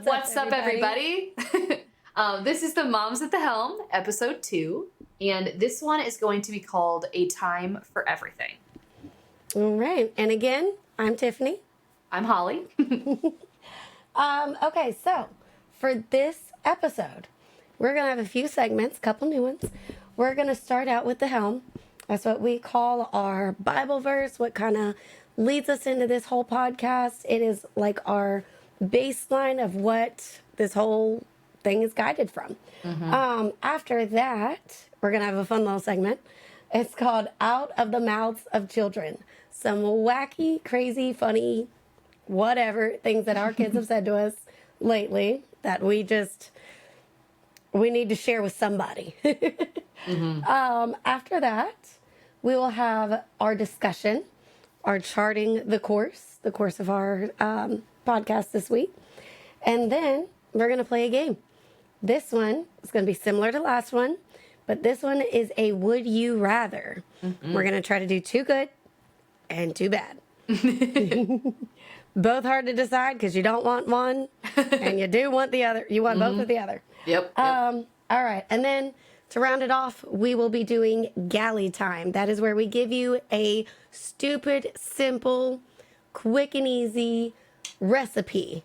What's up, everybody? This is the Moms at the Helm, episode 2, and this one is going to be called A Time for Everything. All right, and again, I'm Tiffany. I'm Holly. Okay, so for this episode, we're going to have a few segments, a couple new ones. We're going to start out with the Helm. That's what we call our Bible verse, what kind of leads us into this whole podcast. It is like our baseline of what this whole thing is guided from. After that, we're going to have a fun little segment. It's called Out of the Mouths of Children. Some wacky, crazy, funny, whatever things that our kids have said to us lately that we need to share with somebody. After that, we will have our discussion, our charting the course of our podcast this week. And then we're going to play a game. This one is going to be similar to last one, but this one is a would you rather. We're going to try to do too good and too bad. Both hard to decide because you don't want one and you do want the other. You want both of the other. Yep. All right. And then to round it off, we will be doing Galley time. That is where we give you a stupid, simple, quick and easy recipe.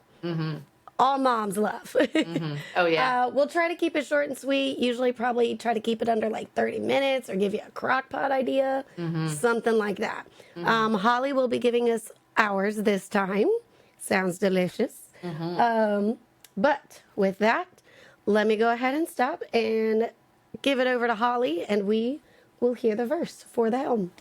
All moms love. Oh, yeah. We'll try to keep it short and sweet. Usually probably try to keep it under like 30 minutes or give you a crock pot idea, something like that. Holly will be giving us ours this time. Sounds delicious. But with that, let me go ahead and stop and give it over to Holly, and we will hear the verse for the Helm.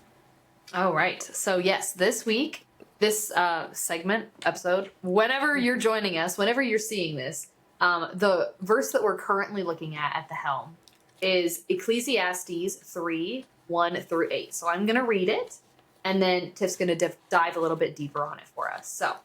All right. So, yes, this week, this segment, episode, whenever you're joining us, whenever you're seeing this, the verse that we're currently looking at the Helm is Ecclesiastes 3:1-8. So I'm going to read it, and then Tiff's going to dive a little bit deeper on it for us. So,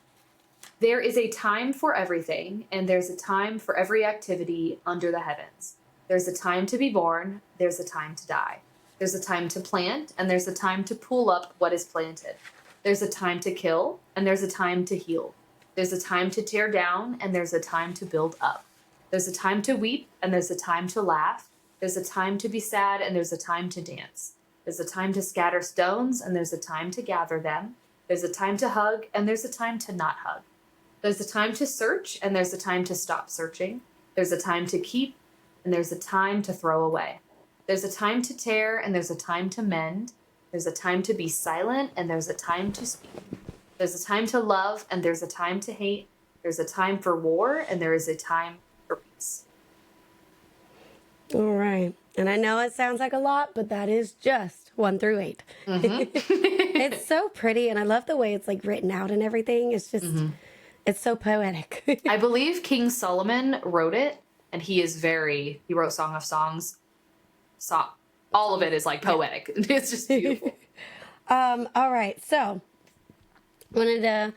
there is a time for everything, and there's a time for every activity under the heavens. There's a time to be born, there's a time to die. There's a time to plant, and there's a time to pull up what is planted. There's a time to kill, and there's a time to heal. There's a time to tear down, and there's a time to build up. There's a time to weep, and there's a time to laugh. There's a time to be sad, and there's a time to dance. There's a time to scatter stones, and there's a time to gather them. There's a time to hug, and there's a time to not hug. There's a time to search, and there's a time to stop searching. There's a time to keep, and there's a time to throw away. There's a time to tear, and there's a time to mend. There's a time to be silent, and there's a time to speak. There's a time to love, and there's a time to hate. There's a time for war, and there is a time for peace. All right. And I know it sounds like a lot, but that is just 1-8. It's so pretty, and I love the way it's like written out and everything. It's just, it's so poetic. I believe King Solomon wrote it, and he wrote Song of Songs. All of it is like poetic. It's just beautiful. All right. So wanted to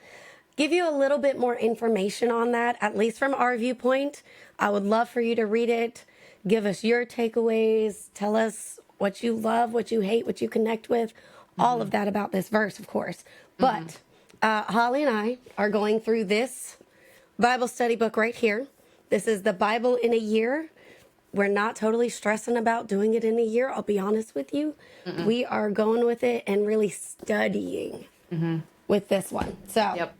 give you a little bit more information on that, at least from our viewpoint. I would love for you to read it. Give us your takeaways. Tell us what you love, what you hate, what you connect with. All of that about this verse, of course. But Holly and I are going through this Bible study book right here. This is the Bible in a year. We're not totally stressing about doing it in a year. I'll be honest with you. We are going with it and really studying with this one. So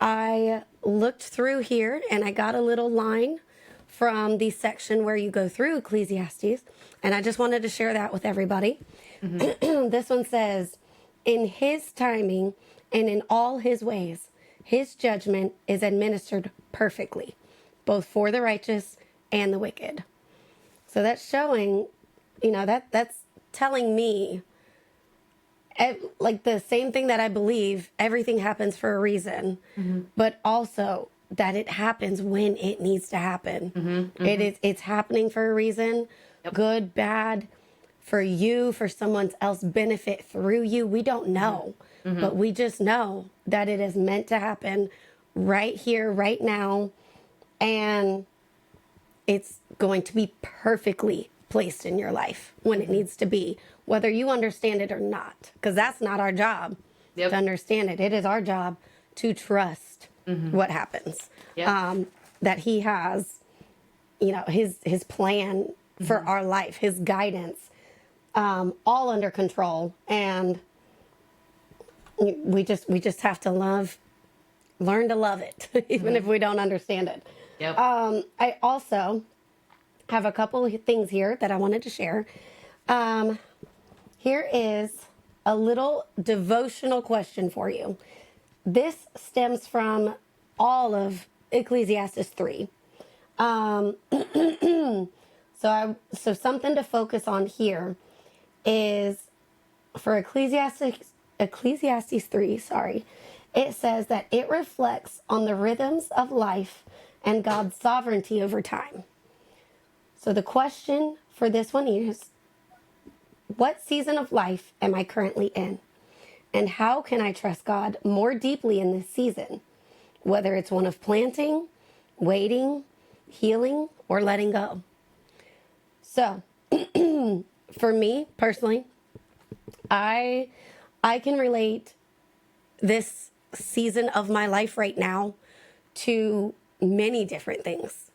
I looked through here and I got a little line from the section where you go through Ecclesiastes. And I just wanted to share that with everybody. This one says, in his timing and in all his ways, his judgment is administered perfectly, both for the righteous and the wicked. So that's showing, that's telling me, like the same thing that I believe, everything happens for a reason, but also that it happens when it needs to happen. It's happening for a reason, good, bad, for you, for someone else's benefit through you. We don't know, but we just know that it is meant to happen right here, right now, and it's going to be perfectly placed in your life when it needs to be, whether you understand it or not, because that's not our job to understand it. It is our job to trust what happens. that he has, you know, his plan for our life, his guidance, all under control. And we just have to learn to love it, even if we don't understand it. Yep. I also have a couple of things here that I wanted to share. Here is a little devotional question for you. This stems from all of Ecclesiastes 3. So something to focus on here is for Ecclesiastes 3, it says that it reflects on the rhythms of life and God's sovereignty over time. So the question for this one is, what season of life am I currently in? And how can I trust God more deeply in this season? Whether it's one of planting, waiting, healing, or letting go. So, for me personally, I can relate this season of my life right now to many different things.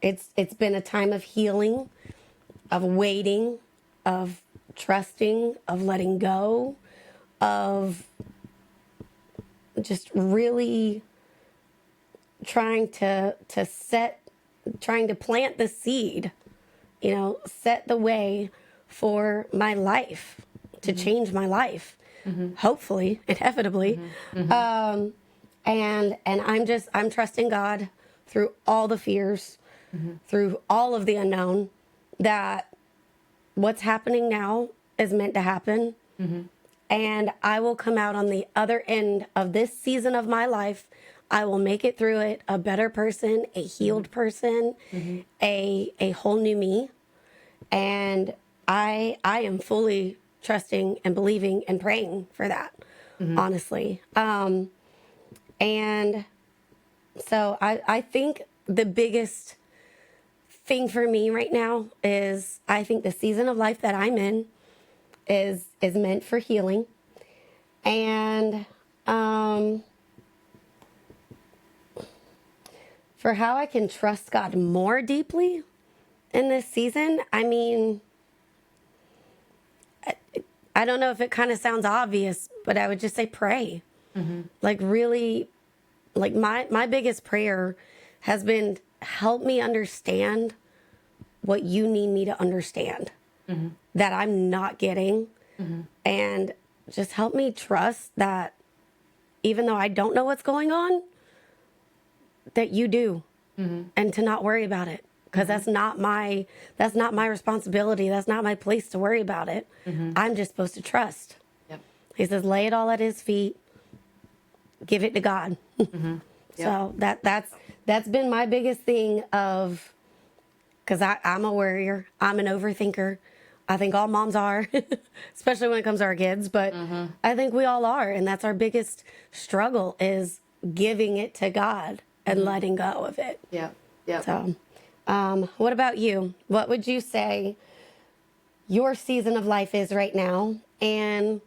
It's been a time of healing, of waiting, of trusting, of letting go, of just really trying to plant the seed, you know, set the way for my life, to change my life, hopefully, inevitably. And I'm trusting God through all the fears, through all of the unknown, that what's happening now is meant to happen. And I will come out on the other end of this season of my life. I will make it through it a better person, a healed person, a whole new me. And I am fully trusting and believing and praying for that, honestly. And so I think the biggest thing for me right now is, I think the season of life that I'm in is meant for healing. And for how I can trust God more deeply in this season, I mean, I don't know if it kind of sounds obvious, but I would just say pray. Like, really, like my biggest prayer has been, help me understand what you need me to understand that I'm not getting. And just help me trust that even though I don't know what's going on, that you do, and to not worry about it, because that's not my responsibility. That's not my place to worry about it. I'm just supposed to trust. Yep. He says, lay it all at his feet, give it to God. So that's been my biggest thing, of, because I'm a worrier, I'm an overthinker. I think all moms are, especially when it comes to our kids, but I think we all are. And that's our biggest struggle, is giving it to God and letting go of it. Yeah. Yeah. So, what about you? What would you say your season of life is right now? And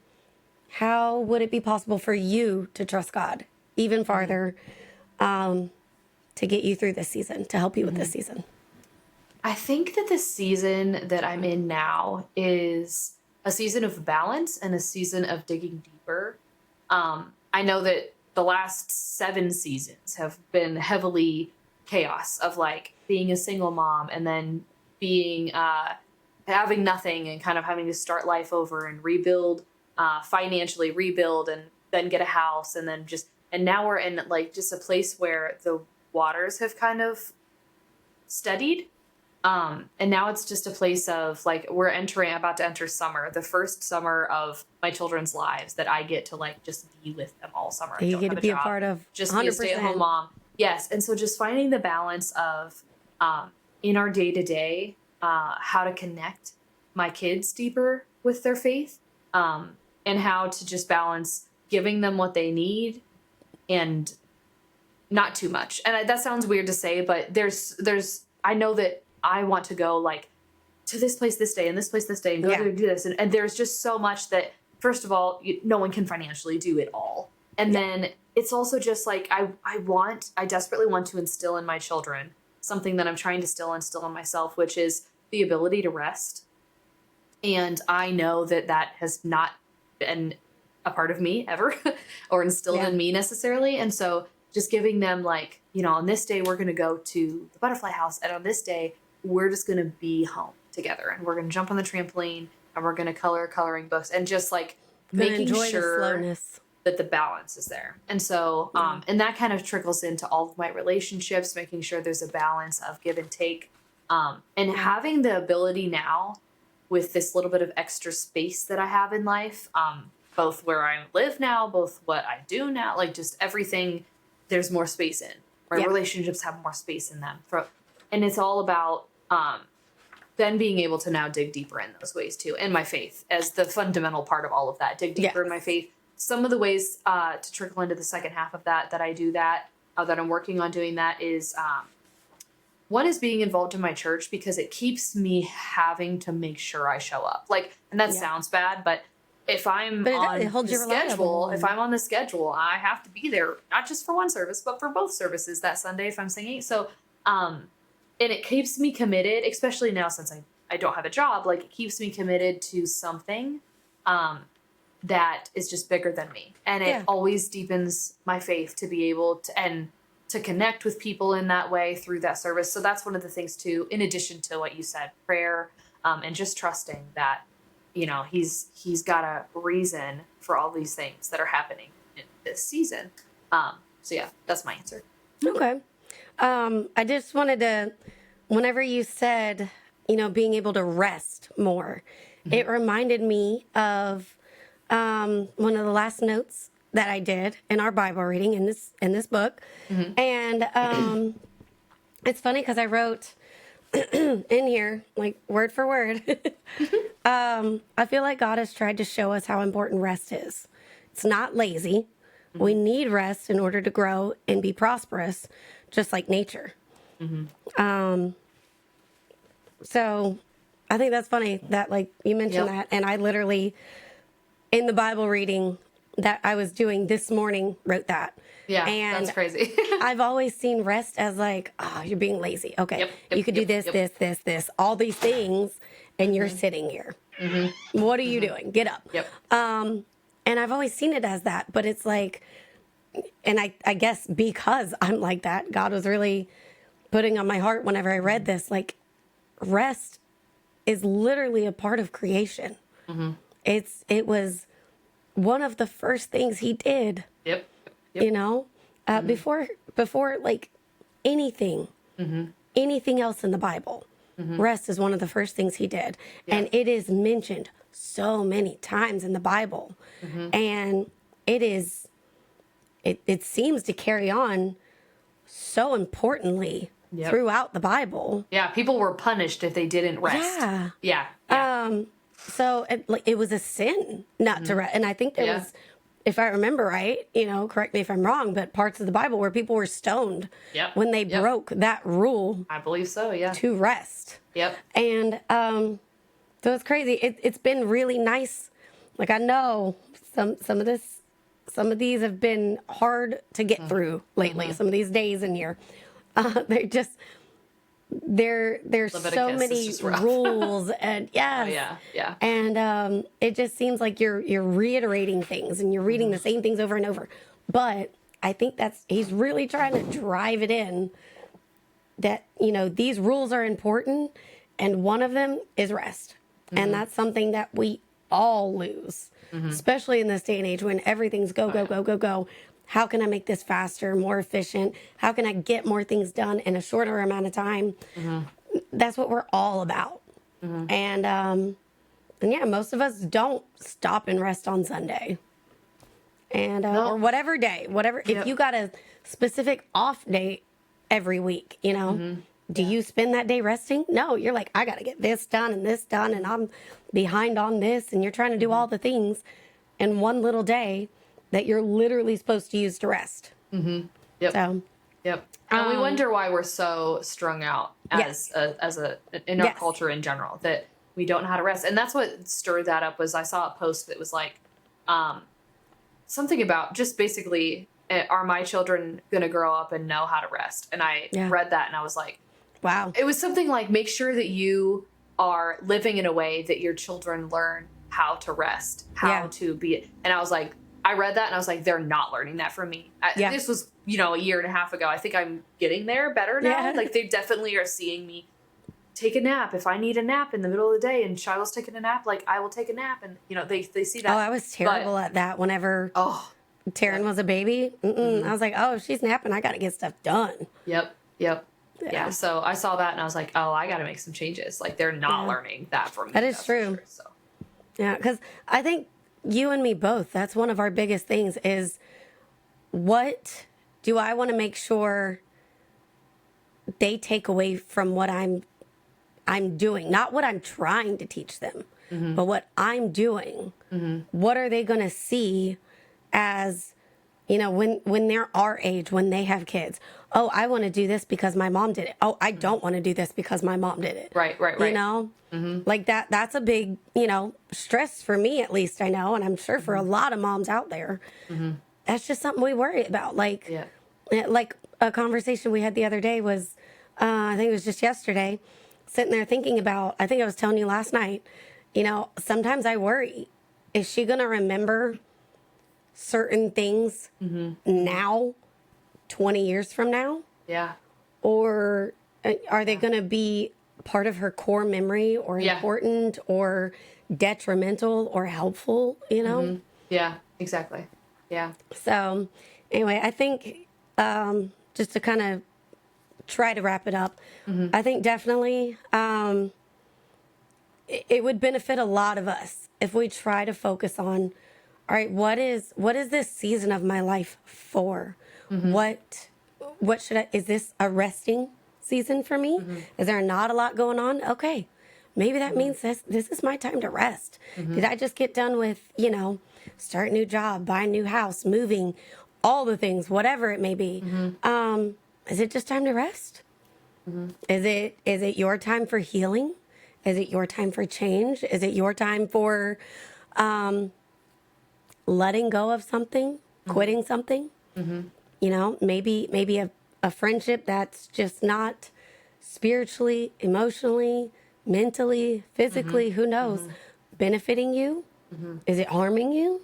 how would it be possible for you to trust God even farther, to get you through this season, to help you with this season? I think that the season that I'm in now is a season of balance and a season of digging deeper. I know that the last 7 seasons have been heavily chaos, of like being a single mom and then being having nothing and kind of having to start life over and rebuild, financially rebuild, and then get a house, and then and now we're in like just a place where the waters have kind of steadied. And now it's just a place of like, we're about to enter summer, the first summer of my children's lives that I get to like just be with them all summer. You get to be a part of, just 100%. be a stay-at-home mom. Yes. And so just finding the balance of, in our day-to-day, how to connect my kids deeper with their faith, and how to just balance giving them what they need and not too much. And that sounds weird to say, but I know that I want to go like to this place this day and this place this day and go to do this. And there's just so much that, first of all, no one can financially do it all. And then it's also just like I desperately want to instill in my children something that I'm trying to still instill in myself, which is the ability to rest. And I know that that has not been a part of me ever or instilled in me necessarily. And so just giving them like, you know, on this day, we're going to go to the butterfly house. And on this day, we're just going to be home together and we're going to jump on the trampoline and we're going to color coloring books and just like making sure that the balance is there. And so, and that kind of trickles into all of my relationships, making sure there's a balance of give and take. And having the ability now with this little bit of extra space that I have in life, both where I live now, both what I do now, like just everything, there's more space in. Right? Relationships have more space in them. And it's all about then being able to now dig deeper in those ways too. And my faith as the fundamental part of all of that. Dig deeper in my faith. Some of the ways to trickle into the second half of that I do that, that I'm working on doing that is, one is being involved in my church because it keeps me having to make sure I show up. Like, and that sounds bad, but if I'm on the schedule, if I'm on the schedule, I have to be there, not just for one service, but for both services that Sunday if I'm singing. So, and it keeps me committed, especially now since I don't have a job, like it keeps me committed to something, that is just bigger than me. And it always deepens my faith to be able to, and to connect with people in that way through that service. So that's one of the things too, in addition to what you said, prayer, and just trusting that, you know, he's got a reason for all these things that are happening in this season. So yeah, that's my answer. Okay. I just wanted to, whenever you said, you know, being able to rest more, it reminded me of one of the last notes that I did in our Bible reading in this book. And it's funny because I wrote in here, like word for word, I feel like God has tried to show us how important rest is. It's not lazy. We need rest in order to grow and be prosperous, just like nature. So I think that's funny that like you mentioned that. And I literally, in the Bible reading that I was doing this morning, wrote that. Yeah, and that's crazy. I've always seen rest as like, oh, you're being lazy. Okay, you could do this, all these things, and you're sitting here. What are you doing? Get up. And I've always seen it as that, but it's like, and I guess because I'm like that, God was really putting on my heart whenever I read this, like rest is literally a part of creation. It was one of the first things he did. You know, before like anything else in the Bible, rest is one of the first things he did. And it is mentioned so many times in the Bible. And it seems to carry on so importantly throughout the Bible. Yeah, people were punished if they didn't rest. So it was a sin not to rest. And I think there was, if I remember right, you know, correct me if I'm wrong, but parts of the Bible where people were stoned when they broke that rule. I believe so, to rest. And so it's crazy. It's been really nice. Like I know some of these have been hard to get through lately. Some of these days in here, there's so many rules and and it just seems like you're reiterating things and you're reading the same things over and over. But I think he's really trying to drive it in that, you know, these rules are important and one of them is rest. And that's something that we all lose, especially in this day and age when everything's go. How can I make this faster, more efficient? How can I get more things done in a shorter amount of time? That's what we're all about. And yeah, most of us don't stop and rest on Sunday. And or whatever day, if you got a specific off day every week, you know, do you spend that day resting? No, you're like, I got to get this done, and I'm behind on this, and you're trying to do all the things in one little day that you're literally supposed to use to rest. And we wonder why we're so strung out as in our culture in general, that we don't know how to rest. And that's what stirred that up. Was I saw a post that was like something about just basically are my children going to grow up and know how to rest? And I read that and I was like, wow. It was something like, make sure that you are living in a way that your children learn how to rest, how to be. And I was like, I read that and I was like, they're not learning that from me. This was, a year and a half ago. I think I'm getting there better now. Yeah. Like, they definitely are seeing me take a nap. If I need a nap in the middle of the day and Shiloh's taking a nap, like, I will take a nap. And, they see that. Oh, I was terrible at that whenever Taryn was a baby. I was like, oh, if she's napping, I got to get stuff done. Yep. Yeah. So I saw that and I was like, oh, I got to make some changes. Like, they're not learning that from me. That is true. Sure, so. Yeah, because I think you and me both, that's one of our biggest things is, what do I want to make sure they take away from what I'm doing? Not what I'm trying to teach them, but what I'm doing. What are they going to see as, when they're our age, when they have kids? Oh, I want to do this because my mom did it. Oh, I don't want to do this because my mom did it. Right. Like that's a big, stress for me, at least I know. And I'm sure for a lot of moms out there, that's just something we worry about. Like a conversation we had the other day was, I think it was just yesterday, sitting there thinking about, I think I was telling you last night, sometimes I worry, is she going to remember certain things now, 20 years from now? Yeah. Or are they going to be part of her core memory, or important, or detrimental, or helpful, Yeah, exactly. Yeah. So anyway, I think just to kind of try to wrap it up, I think definitely it would benefit a lot of us if we try to focus on, all right, what is this season of my life for? What should I, is this a resting season for me? Is there not a lot going on? Okay, maybe that means this is my time to rest. Did I just get done with, start a new job, buy a new house, moving, all the things, whatever it may be? Is it just time to rest? Is it your time for healing? Is it your time for change? Is it your time for letting go of something, quitting something? Maybe a friendship that's just not spiritually, emotionally, mentally, physically, who knows, benefiting you? Is it harming you?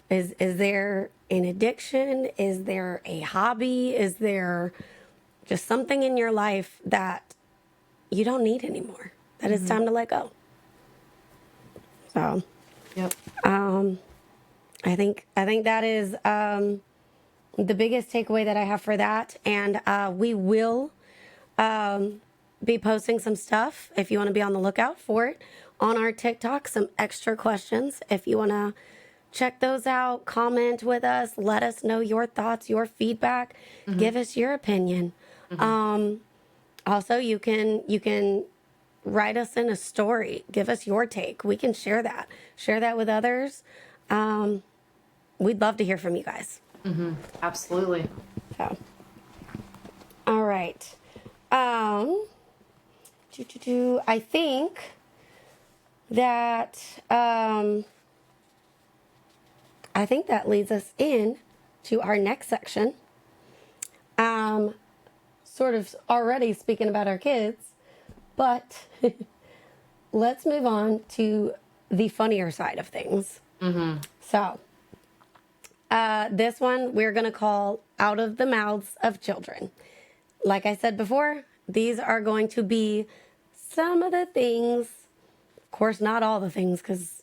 Is there an addiction? Is there a hobby? Is there just something in your life that you don't need anymore, that it's time to let go? So, I think that is the biggest takeaway that I have for that. And we will be posting some stuff, if you want to be on the lookout for it, on our TikTok, some extra questions. If you want to check those out, comment with us, let us know your thoughts, your feedback, give us your opinion. Also, you can write us in a story, give us your take. We can share that with others. We'd love to hear from you guys. Absolutely. So, all right. I think that leads us in to our next section. Sort of already speaking about our kids, but let's move on to the funnier side of things. So, this one we're going to call Out of the Mouths of Children. Like I said before, these are going to be some of the things, of course, not all the things, because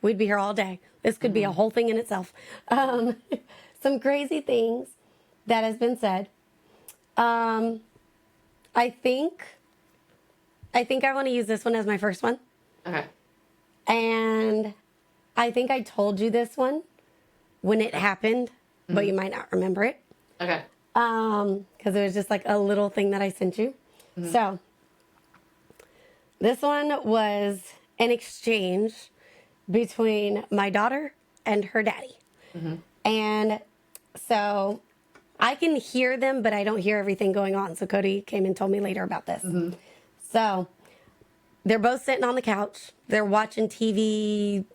we'd be here all day. This could be a whole thing in itself. Some crazy things that has been said. I think I want to use this one as my first one. Okay. And I think I told you this one when it happened, but you might not remember it. Okay. Because it was just like a little thing that I sent you. So, this one was an exchange between my daughter and her daddy. And so I can hear them, but I don't hear everything going on. So Cody came and told me later about this. So they're both sitting on the couch. They're watching TV,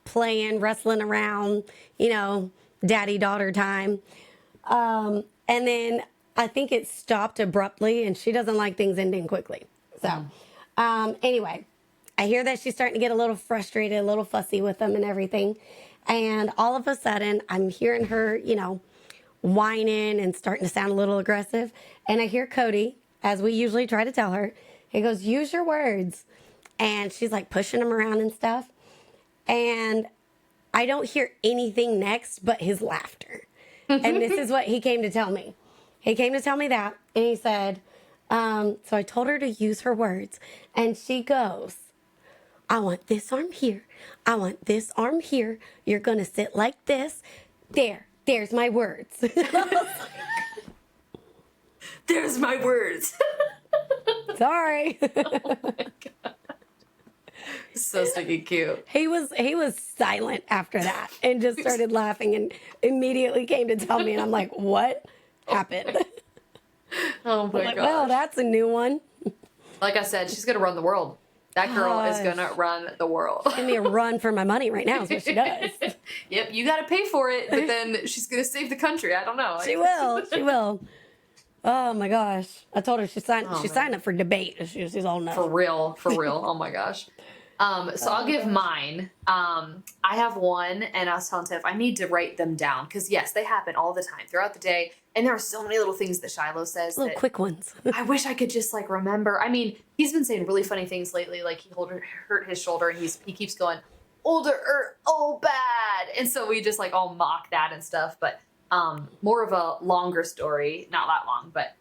playing, wrestling around, daddy-daughter time. And then I think it stopped abruptly, and she doesn't like things ending quickly. So, anyway, I hear that she's starting to get a little frustrated, a little fussy with them and everything. And all of a sudden, I'm hearing her, whining and starting to sound a little aggressive. And I hear Cody, as we usually try to tell her, he goes, use your words. And she's like pushing him around and stuff. And I don't hear anything next but his laughter. And this is what he came to tell me. He came to tell me that. And he said, so I told her to use her words. And she goes, I want this arm here. I want this arm here. You're going to sit like this. There's my words. There's my words. Sorry. Oh my God. So stinking cute. He was silent after that and just started laughing and immediately came to tell me. And I'm like, what happened? Oh my God. God. Well, that's a new one. Like I said, she's going to run the world. That girl is going to run the world. Give me a run for my money right now is what she does. Yep, you got to pay for it, but then she's going to save the country. I don't know. She will. Oh my gosh. I told her she signed up for debate. She's all no. For real. Oh my gosh. So I'll give mine. I have one, and I was telling Tiff, I need to write them down because yes, they happen all the time throughout the day, and there are so many little things that Shiloh says. Little quick ones. I wish I could just remember. I mean, he's been saying really funny things lately. Like he hurt his shoulder, and he keeps going, older, oh bad, and so we just all mock that and stuff. But more of a longer story, not that long, but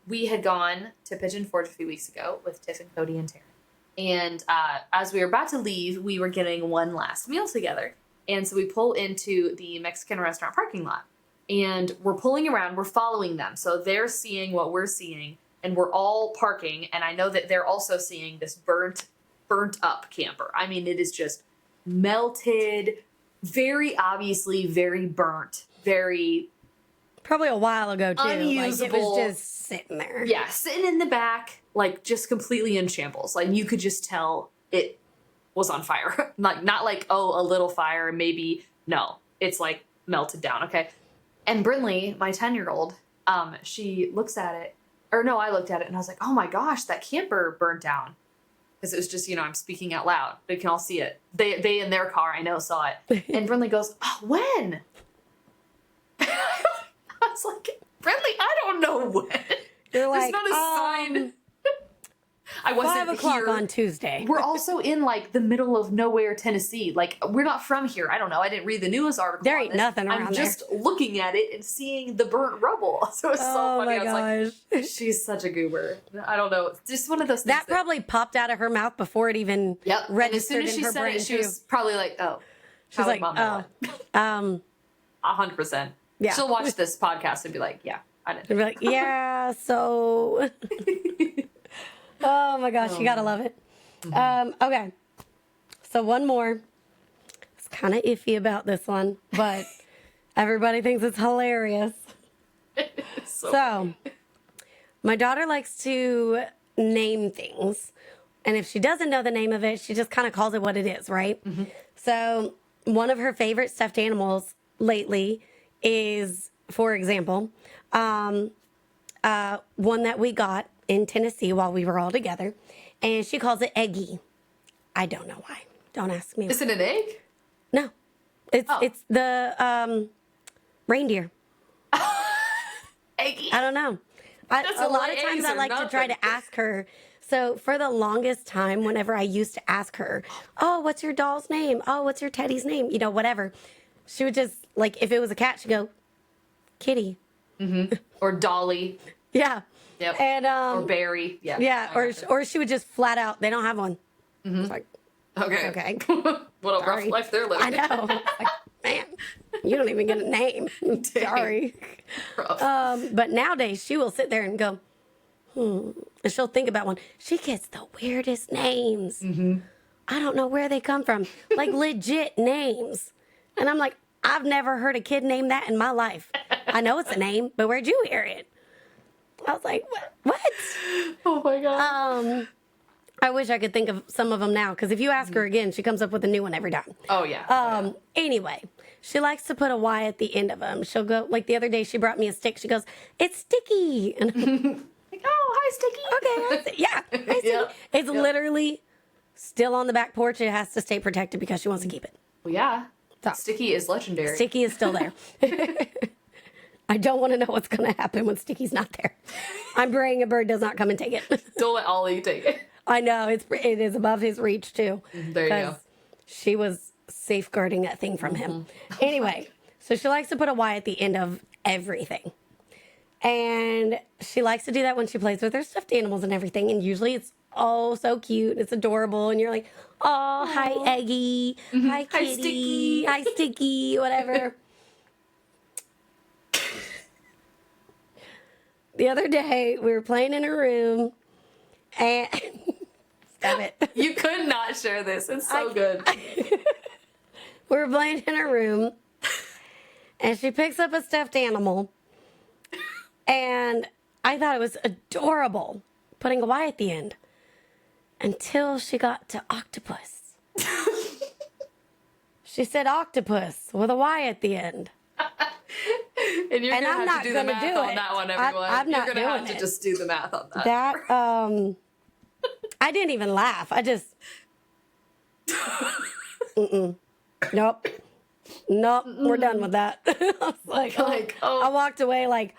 we had gone to Pigeon Forge a few weeks ago with Tiff and Cody and Taryn. And as we were about to leave, we were getting one last meal together. And so we pull into the Mexican restaurant parking lot. And we're pulling around. We're following them. So they're seeing what we're seeing. And we're all parking. And I know that they're also seeing this burnt up camper. I mean, it is just melted, very obviously very burnt, very... Probably a while ago, too. Unusable. It was just sitting there. Yeah, sitting in the back, just completely in shambles. You could just tell it was on fire. Not a little fire, maybe. No, it's melted down, okay? And Brinley, my 10-year-old, she looks at it. Or no, I looked at it and I was like, oh my gosh, that camper burnt down. Because it was just, I'm speaking out loud. They can all see it. They in their car, I know, saw it. And Brinley goes, oh, when? I was like, Bradley, I don't know when. You're There's not a sign. I wasn't 5 o'clock here. On Tuesday. We're also in the middle of nowhere, Tennessee. We're not from here. I don't know. I didn't read the news article. There on ain't this. nothing around I'm just looking at it and seeing the burnt rubble. So it's so funny. Oh my I was gosh. like, she's such a goober. I don't know. Just one of those things. That probably popped out of her mouth before it even registered and as soon as in she her said brain. it, she was probably like, oh. She's like, Mom 100%. Yeah. She'll watch this podcast and be like, yeah, I did. She'll be like, yeah, so. Oh my gosh, you gotta love it. Okay, so one more. It's kind of iffy about this one, but everybody thinks it's hilarious. So, my daughter likes to name things, and if she doesn't know the name of it, she just kind of calls it what it is, right? Mm-hmm. So, one of her favorite stuffed animals lately is, for example, one that we got in Tennessee while we were all together, and she calls it Eggy. I don't know why. Don't ask me. Is it an egg? No, it's the reindeer. Eggy. I don't know. A lot of times I like to try to ask her. So for the longest time, whenever I used to ask her, oh, what's your doll's name? Oh, what's your teddy's name? Whatever. She would just, if it was a cat, she'd go, Kitty. Mm-hmm. Or Dolly. Yeah. Yep. And, or Barry. Yeah. Yeah. Or she would just flat out, they don't have one. Mm-hmm. It's like, okay. What a rough life they're living. I know. Man, you don't even get a name. Sorry. But nowadays she will sit there and go, and she'll think about one. She gets the weirdest names. Mm-hmm. I don't know where they come from. Legit names. And I'm like, I've never heard a kid name that in my life. I know it's a name, but where'd you hear it? I was like, what? Oh my God. I wish I could think of some of them now, because if you ask her again, she comes up with a new one every time. Oh, yeah. Anyway, she likes to put a Y at the end of them. She'll go, like the other day, she brought me a stick. She goes, "It's sticky." And I'm Like, oh, hi, Sticky. okay, yeah, hi, sticky. Yep, It's yep. literally still on the back porch. It has to stay protected because she wants to keep it. Well, yeah. So. Sticky is legendary. Sticky is still there. I don't want to know what's going to happen when Sticky's not there. I'm praying a bird does not come and take it. Don't let Ollie take it. I know it is above his reach too. There you go. 'Cause she was safeguarding that thing from him. Anyway, so she likes to put a Y at the end of everything. And she likes to do that when she plays with her stuffed animals and everything. And usually it's oh so cute. It's adorable. And you're like, oh, hi, Eggy. Hi, Hi, Kitty. Sticky. Hi, Sticky. Whatever. The other day, we were playing in her room. And stop it. You could not share this. It's so good. We were playing in her room, and she picks up a stuffed animal, and I thought it was adorable, putting a Y at the end, until she got to octopus. She said octopus with a Y at the end. And you're And going I'm to have not to do the gonna math do on it. that one, everyone. I'm not You're going to have doing to it. just do the math on that. That, I didn't even laugh. I just, nope. Nope, we're done with that. I was like, oh. I walked away like,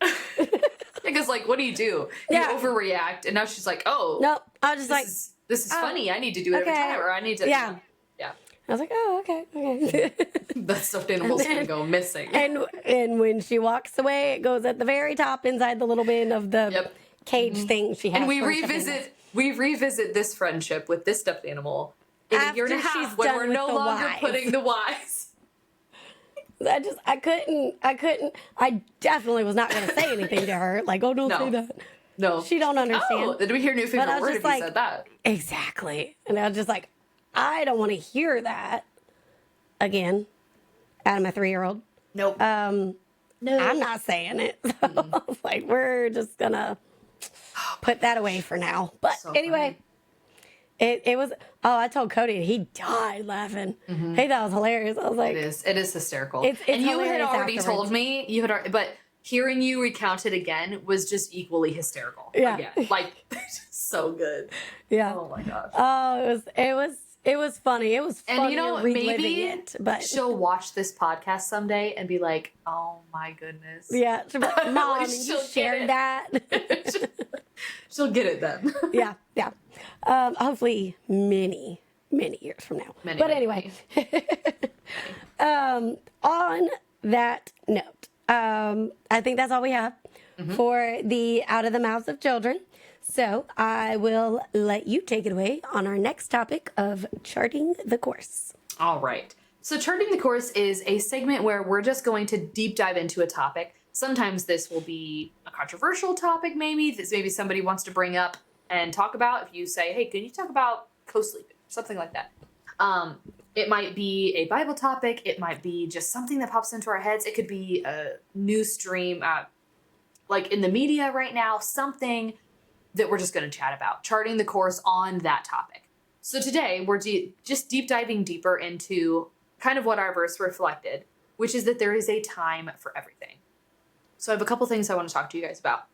I cannot. Because, like, what do? You Yeah. overreact, and now she's like, oh. Nope. I was just like, This is funny. I need to do it every okay. time, or I need to. Yeah. Yeah. I was like, oh, okay. That stuffed animal's going to go missing. and when she walks away, it goes at the very top inside the little bin of the Yep. cage thing she has. And we for stuffed animals. revisit this friendship with this stuffed animal in a year and a After half she's when done we're with no the longer Ys. putting the Ys. I couldn't. I definitely was not going to say anything to her. Like, oh, don't No. say that. No. She don't understand. Oh, did we hear a new I favorite was word just if you like- said that? Exactly. And I was just like, I don't want to hear that again out of my 3-year-old. Nope. No. I'm not saying it. So I was like, we're just going to put that away for now. But So anyway, it was, I told Cody, and he died laughing. He thought it was hilarious. I was like, It is hysterical. It's and you had hilarious already afterwards. told me, but hearing you recount it again was just equally hysterical. Yeah. Again. Like, so good. yeah. Oh my gosh. Oh, it was funny. It was funny And you know, reliving maybe it. But she'll watch this podcast someday and be like, "Oh my goodness." yeah, she'll be like, Mom, Like, you she'll get shared it. that. She'll get it then. yeah. Hopefully many years from now. Many, but many, anyway, on that note, I think that's all we have for the Out of the Mouths of Children. So I will let you take it away on our next topic of charting the course. All right. So charting the course is a segment where we're just going to deep dive into a topic. Sometimes this will be a controversial topic, maybe. This maybe somebody wants to bring up and talk about. If you say, hey, can you talk about co-sleeping? Something like that. It might be a Bible topic. It might be just something that pops into our heads. It could be a news stream, like in the media right now, something that we're just going to chat about, charting the course on that topic. So today we're just deep diving deeper into kind of what our verse reflected, which is that there is a time for everything. So I have a couple things I want to talk to you guys about.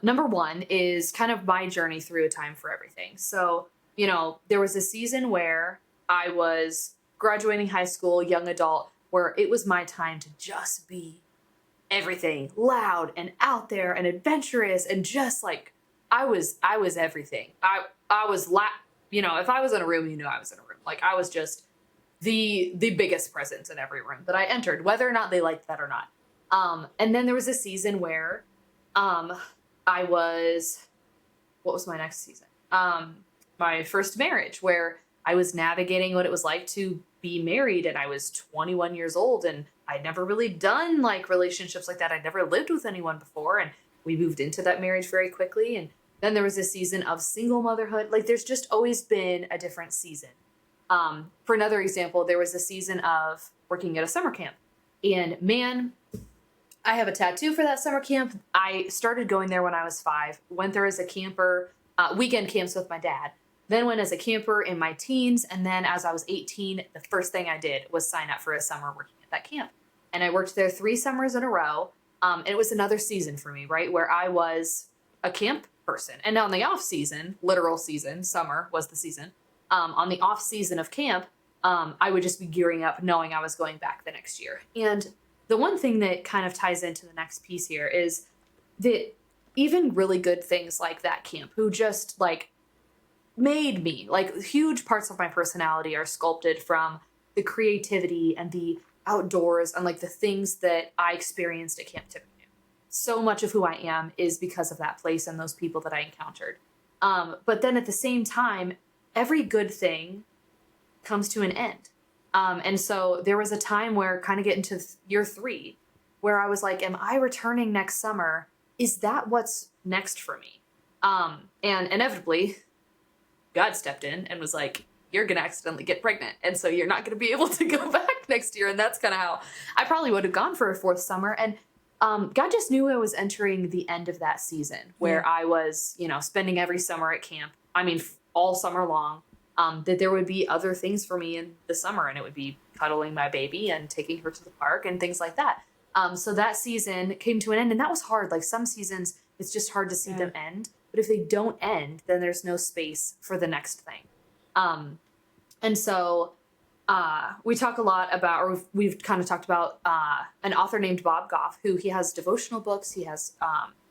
Number one is kind of my journey through a time for everything. So, there was a season where I was graduating high school, young adult, where it was my time to just be everything, loud and out there and adventurous and just like, I was everything. I was if I was in a room, I was in a room. Like I was just the biggest presence in every room that I entered, whether or not they liked that or not. And then there was a season where I was, what was my next season? My first marriage, where I was navigating what it was like to be married, and I was 21 years old, and I'd never really done like relationships like that. I'd never lived with anyone before, and we moved into that marriage very quickly. And then there was a season of single motherhood. Like there's just always been a different season. For another example, there was a season of working at a summer camp, and man, I have a tattoo for that summer camp. I started going there when I was 5, went there as a camper, weekend camps with my dad. Then went as a camper in my teens, and then as I was 18, the first thing I did was sign up for a summer working at that camp. And I worked there 3 summers in a row. And it was another season for me, right? Where I was a camp person. And on the off season, literal season, summer was the season. On the off season of camp, I would just be gearing up knowing I was going back the next year. And the one thing that kind of ties into the next piece here is that even really good things like that camp, who just like made me, like huge parts of my personality are sculpted from the creativity and the outdoors and like the things that I experienced at Camp Tiffany. So much of who I am is because of that place and those people that I encountered. But then at the same time, every good thing comes to an end. And so there was a time where kind of getting to year 3 where I was like, am I returning next summer? Is that what's next for me? And inevitably, God stepped in and was like, you're going to accidentally get pregnant. And so you're not going to be able to go back next year. And that's kind of how I probably would have gone for a 4th summer. And God just knew I was entering the end of that season where I was, spending every summer at camp. I mean, all summer long, that there would be other things for me in the summer. And it would be cuddling my baby and taking her to the park and things like that. So that season came to an end. And that was hard. Like some seasons, it's just hard to see them end. But if they don't end, then there's no space for the next thing. And so we talk a lot about, or we've kind of talked about an author named Bob Goff, who he has devotional books. He has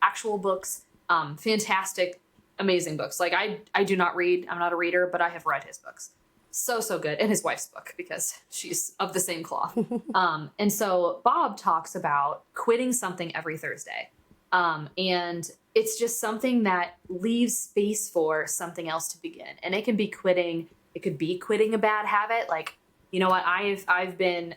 actual books, fantastic, amazing books. Like I do not read. I'm not a reader, but I have read his books. So good. And his wife's book, because she's of the same cloth. And so Bob talks about quitting something every Thursday. And it's just something that leaves space for something else to begin. And it can be quitting. It could be quitting a bad habit. Like, you know what? I've been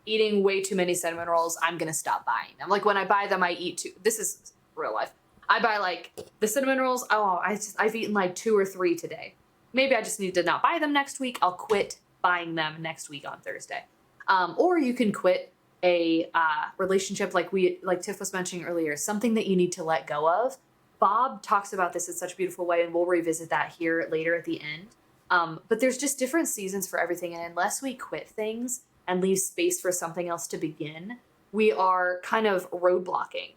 eating way too many cinnamon rolls. I'm going to stop buying them. Like when I buy them, I eat 2. This is real life. I buy like the cinnamon rolls. Oh, I've eaten like 2 or 3 today. Maybe I just need to not buy them next week. I'll quit buying them next week on Thursday. Or you can quit a relationship like Tiff was mentioning earlier, something that you need to let go of. Bob talks about this in such a beautiful way, and we'll revisit that here later at the end. But there's just different seasons for everything. And unless we quit things and leave space for something else to begin, we are kind of roadblocking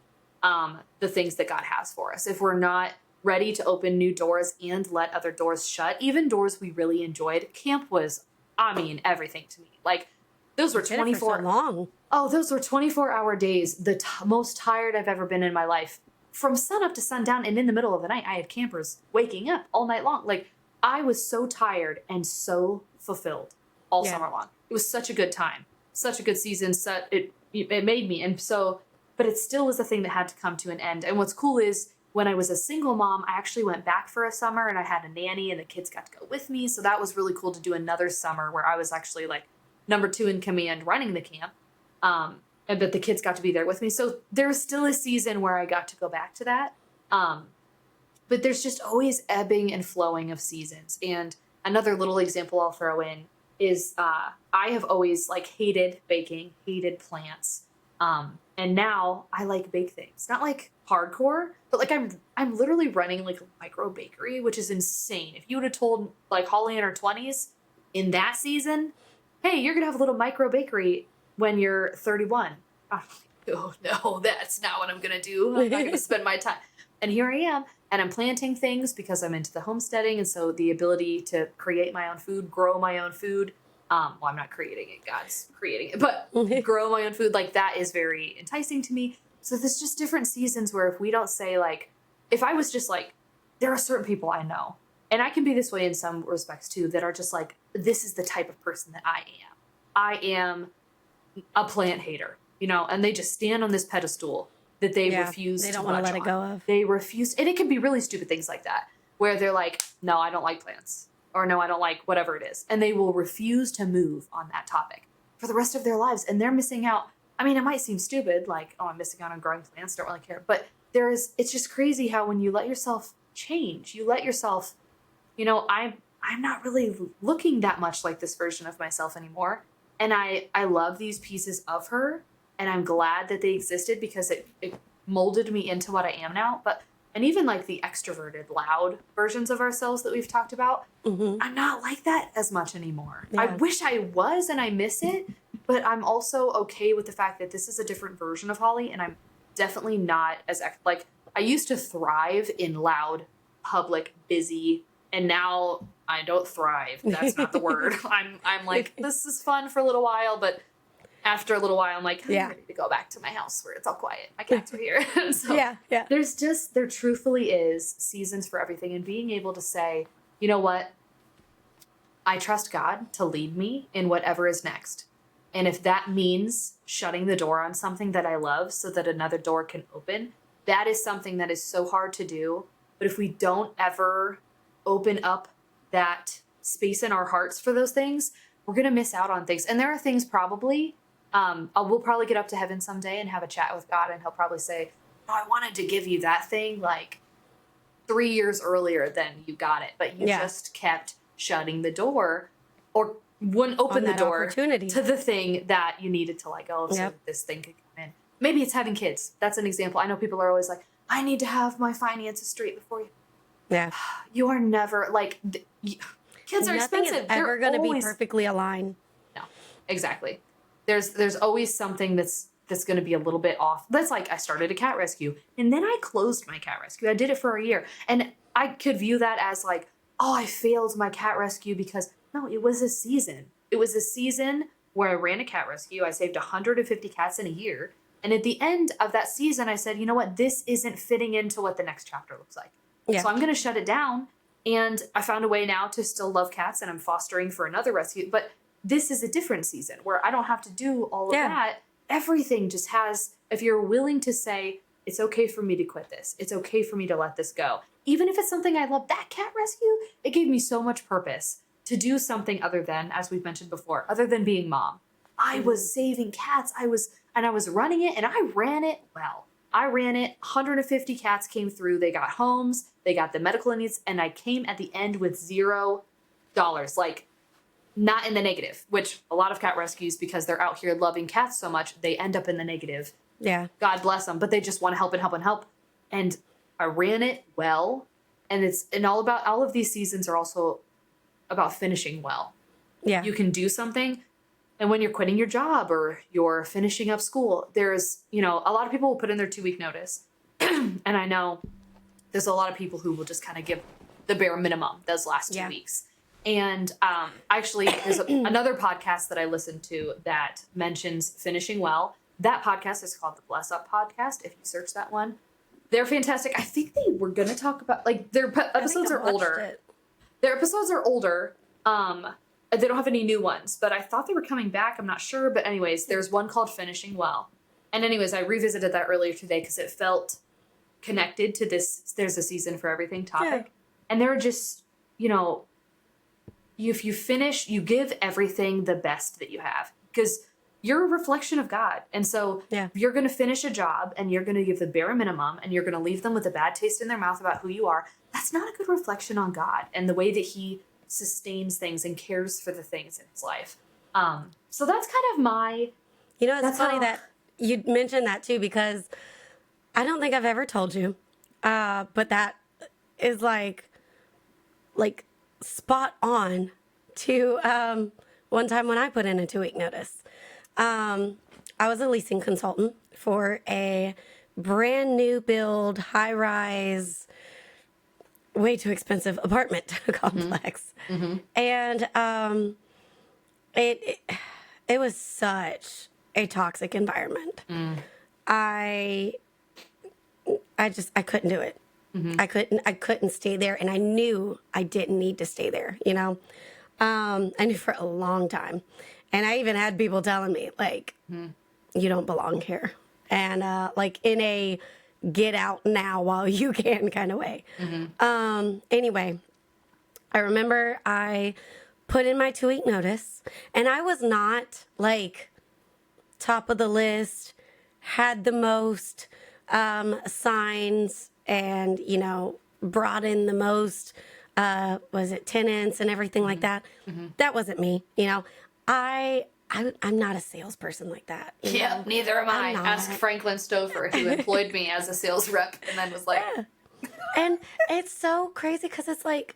the things that God has for us. If we're not ready to open new doors and let other doors shut, even doors we really enjoyed. Camp was, everything to me. Like those were 24 so long. Oh, those were 24-hour days. The most tired I've ever been in my life. From sun up to sundown, and in the middle of the night, I had campers waking up all night long. Like I was so tired and so fulfilled all summer long. It was such a good time, such a good season. It made me, and so, but it still was a thing that had to come to an end. And what's cool is when I was a single mom, I actually went back for a summer, and I had a nanny, and the kids got to go with me. So that was really cool to do another summer where I was actually like number 2 in command running the camp. But the kids got to be there with me. So there's still a season where I got to go back to that. But there's just always ebbing and flowing of seasons. And another little example I'll throw in is I have always like hated baking, hated plants. And now I like bake things. Not like hardcore, but like I'm literally running like a micro bakery, which is insane. If you would have told like Holly in her 20s in that season, hey, you're going to have a little micro bakery when you're 31. Oh, no, that's not what I'm going to do. I'm not going to spend my time. And here I am, and I'm planting things because I'm into the homesteading. And so the ability to create my own food, grow my own food. Well, I'm not creating it. God's creating it. But grow my own food, like that is very enticing to me. So there's just different seasons where if we don't say like, if I was just like, there are certain people I know, and I can be this way in some respects too, that are just like, this is the type of person that I am. I am a plant hater, and they just stand on this pedestal that they refuse they to don't want to let on. it go of. They refuse, and it can be really stupid things like that, where they're like, no, I don't like plants, or no, I don't like whatever it is. And they will refuse to move on that topic for the rest of their lives. And they're missing out. I mean, it might seem stupid, like, oh, I'm missing out on growing plants, don't really care. But it's just crazy how when you let yourself change, you let yourself, I'm not really looking that much like this version of myself anymore. And I love these pieces of her, and I'm glad that they existed because it molded me into what I am now. But and even like the extroverted, loud versions of ourselves that we've talked about, I'm not like that as much anymore. Yeah. I wish I was, and I miss it, but I'm also okay with the fact that this is a different version of Holly, and I'm definitely not as like I used to thrive in loud, public, busy, and now I don't thrive. That's not the word. I'm like, this is fun for a little while, but after a little while, I'm like, I'm ready to go back to my house where it's all quiet. My cats are here. So there truthfully is seasons for everything. And being able to say, you know what? I trust God to lead me in whatever is next. And if that means shutting the door on something that I love so that another door can open, that is something that is so hard to do. But if we don't ever open up that space in our hearts for those things, we're going to miss out on things. And there are things probably, we'll probably get up to heaven someday and have a chat with God, and he'll probably say, oh, I wanted to give you that thing like 3 years earlier than you got it, but you just kept shutting the door or wouldn't open the door to the thing that you needed to let go of so that this thing could come in. Maybe it's having kids. That's an example. I know people are always like, I need to have my finances straight before you. Yeah. You are never like, kids are Nothing expensive. is ever going to be perfectly aligned. No, exactly. There's always something that's going to be a little bit off. That's like I started a cat rescue and then I closed my cat rescue. I did it for a year, and I could view that as like, oh, I failed my cat rescue because no, it was a season. It was a season where I ran a cat rescue. I saved 150 cats in a year. And at the end of that season, I said, you know what? This isn't fitting into what the next chapter looks like. Yeah. So I'm going to shut it down. And I found a way now to still love cats, and I'm fostering for another rescue. But this is a different season where I don't have to do all of that. Everything just has, if you're willing to say, it's okay for me to quit this. It's okay for me to let this go. Even if it's something I love, that cat rescue, it gave me so much purpose to do something other than, as we've mentioned before, other than being mom. I was saving cats. I was running it, and I ran it well. I ran it. 150 cats came through. They got homes. They got the medical needs. And I came at the end with $0. Like, not in the negative, which a lot of cat rescues, because they're out here loving cats so much, they end up in the negative. Yeah. God bless them. But they just want to help and help and help. And I ran it well. And all of these seasons are also about finishing well. Yeah. You can do something. And when you're quitting your job or you're finishing up school, there's, a lot of people will put in their 2-week notice. And I know there's a lot of people who will just kind of give the bare minimum those last 2 weeks. And actually, there's another podcast that I listened to that mentions finishing well. That podcast is called the Bless Up Podcast. If you search that one, they're fantastic. I think they were going to talk about, like, their episodes are older. Their episodes are older. They don't have any new ones, but I thought they were coming back. I'm not sure. But anyways, there's one called Finishing Well. And anyways, I revisited that earlier today because it felt connected to this there's a season for everything topic. Yeah. And they're just, if you finish, you give everything the best that you have because you're a reflection of God. And so you're going to finish a job and you're going to give the bare minimum and you're going to leave them with a bad taste in their mouth about who you are. That's not a good reflection on God and the way that he sustains things and cares for the things in his life. So that's kind of my... it's funny that you mentioned that too, because I don't think I've ever told you, but that is like spot on to one time when I put in a 2-week notice. I was a leasing consultant for a brand new build, high-rise, way too expensive apartment complex. Mm-hmm. And it was such a toxic environment. I couldn't do it. Mm-hmm. I couldn't stay there, and I knew I didn't need to stay there, I knew for a long time. And I even had people telling me, like, you don't belong here. And like in a get out now while you can kind of way. Mm-hmm. Anyway, I remember I put in my 2-week notice, and I was not like top of the list, had the most signs and, brought in the most, tenants and everything like that. Mm-hmm. That wasn't me. I'm not a salesperson like that. Yeah, neither am I. Ask Franklin Stover, who employed me as a sales rep and then was like, And it's so crazy because it's like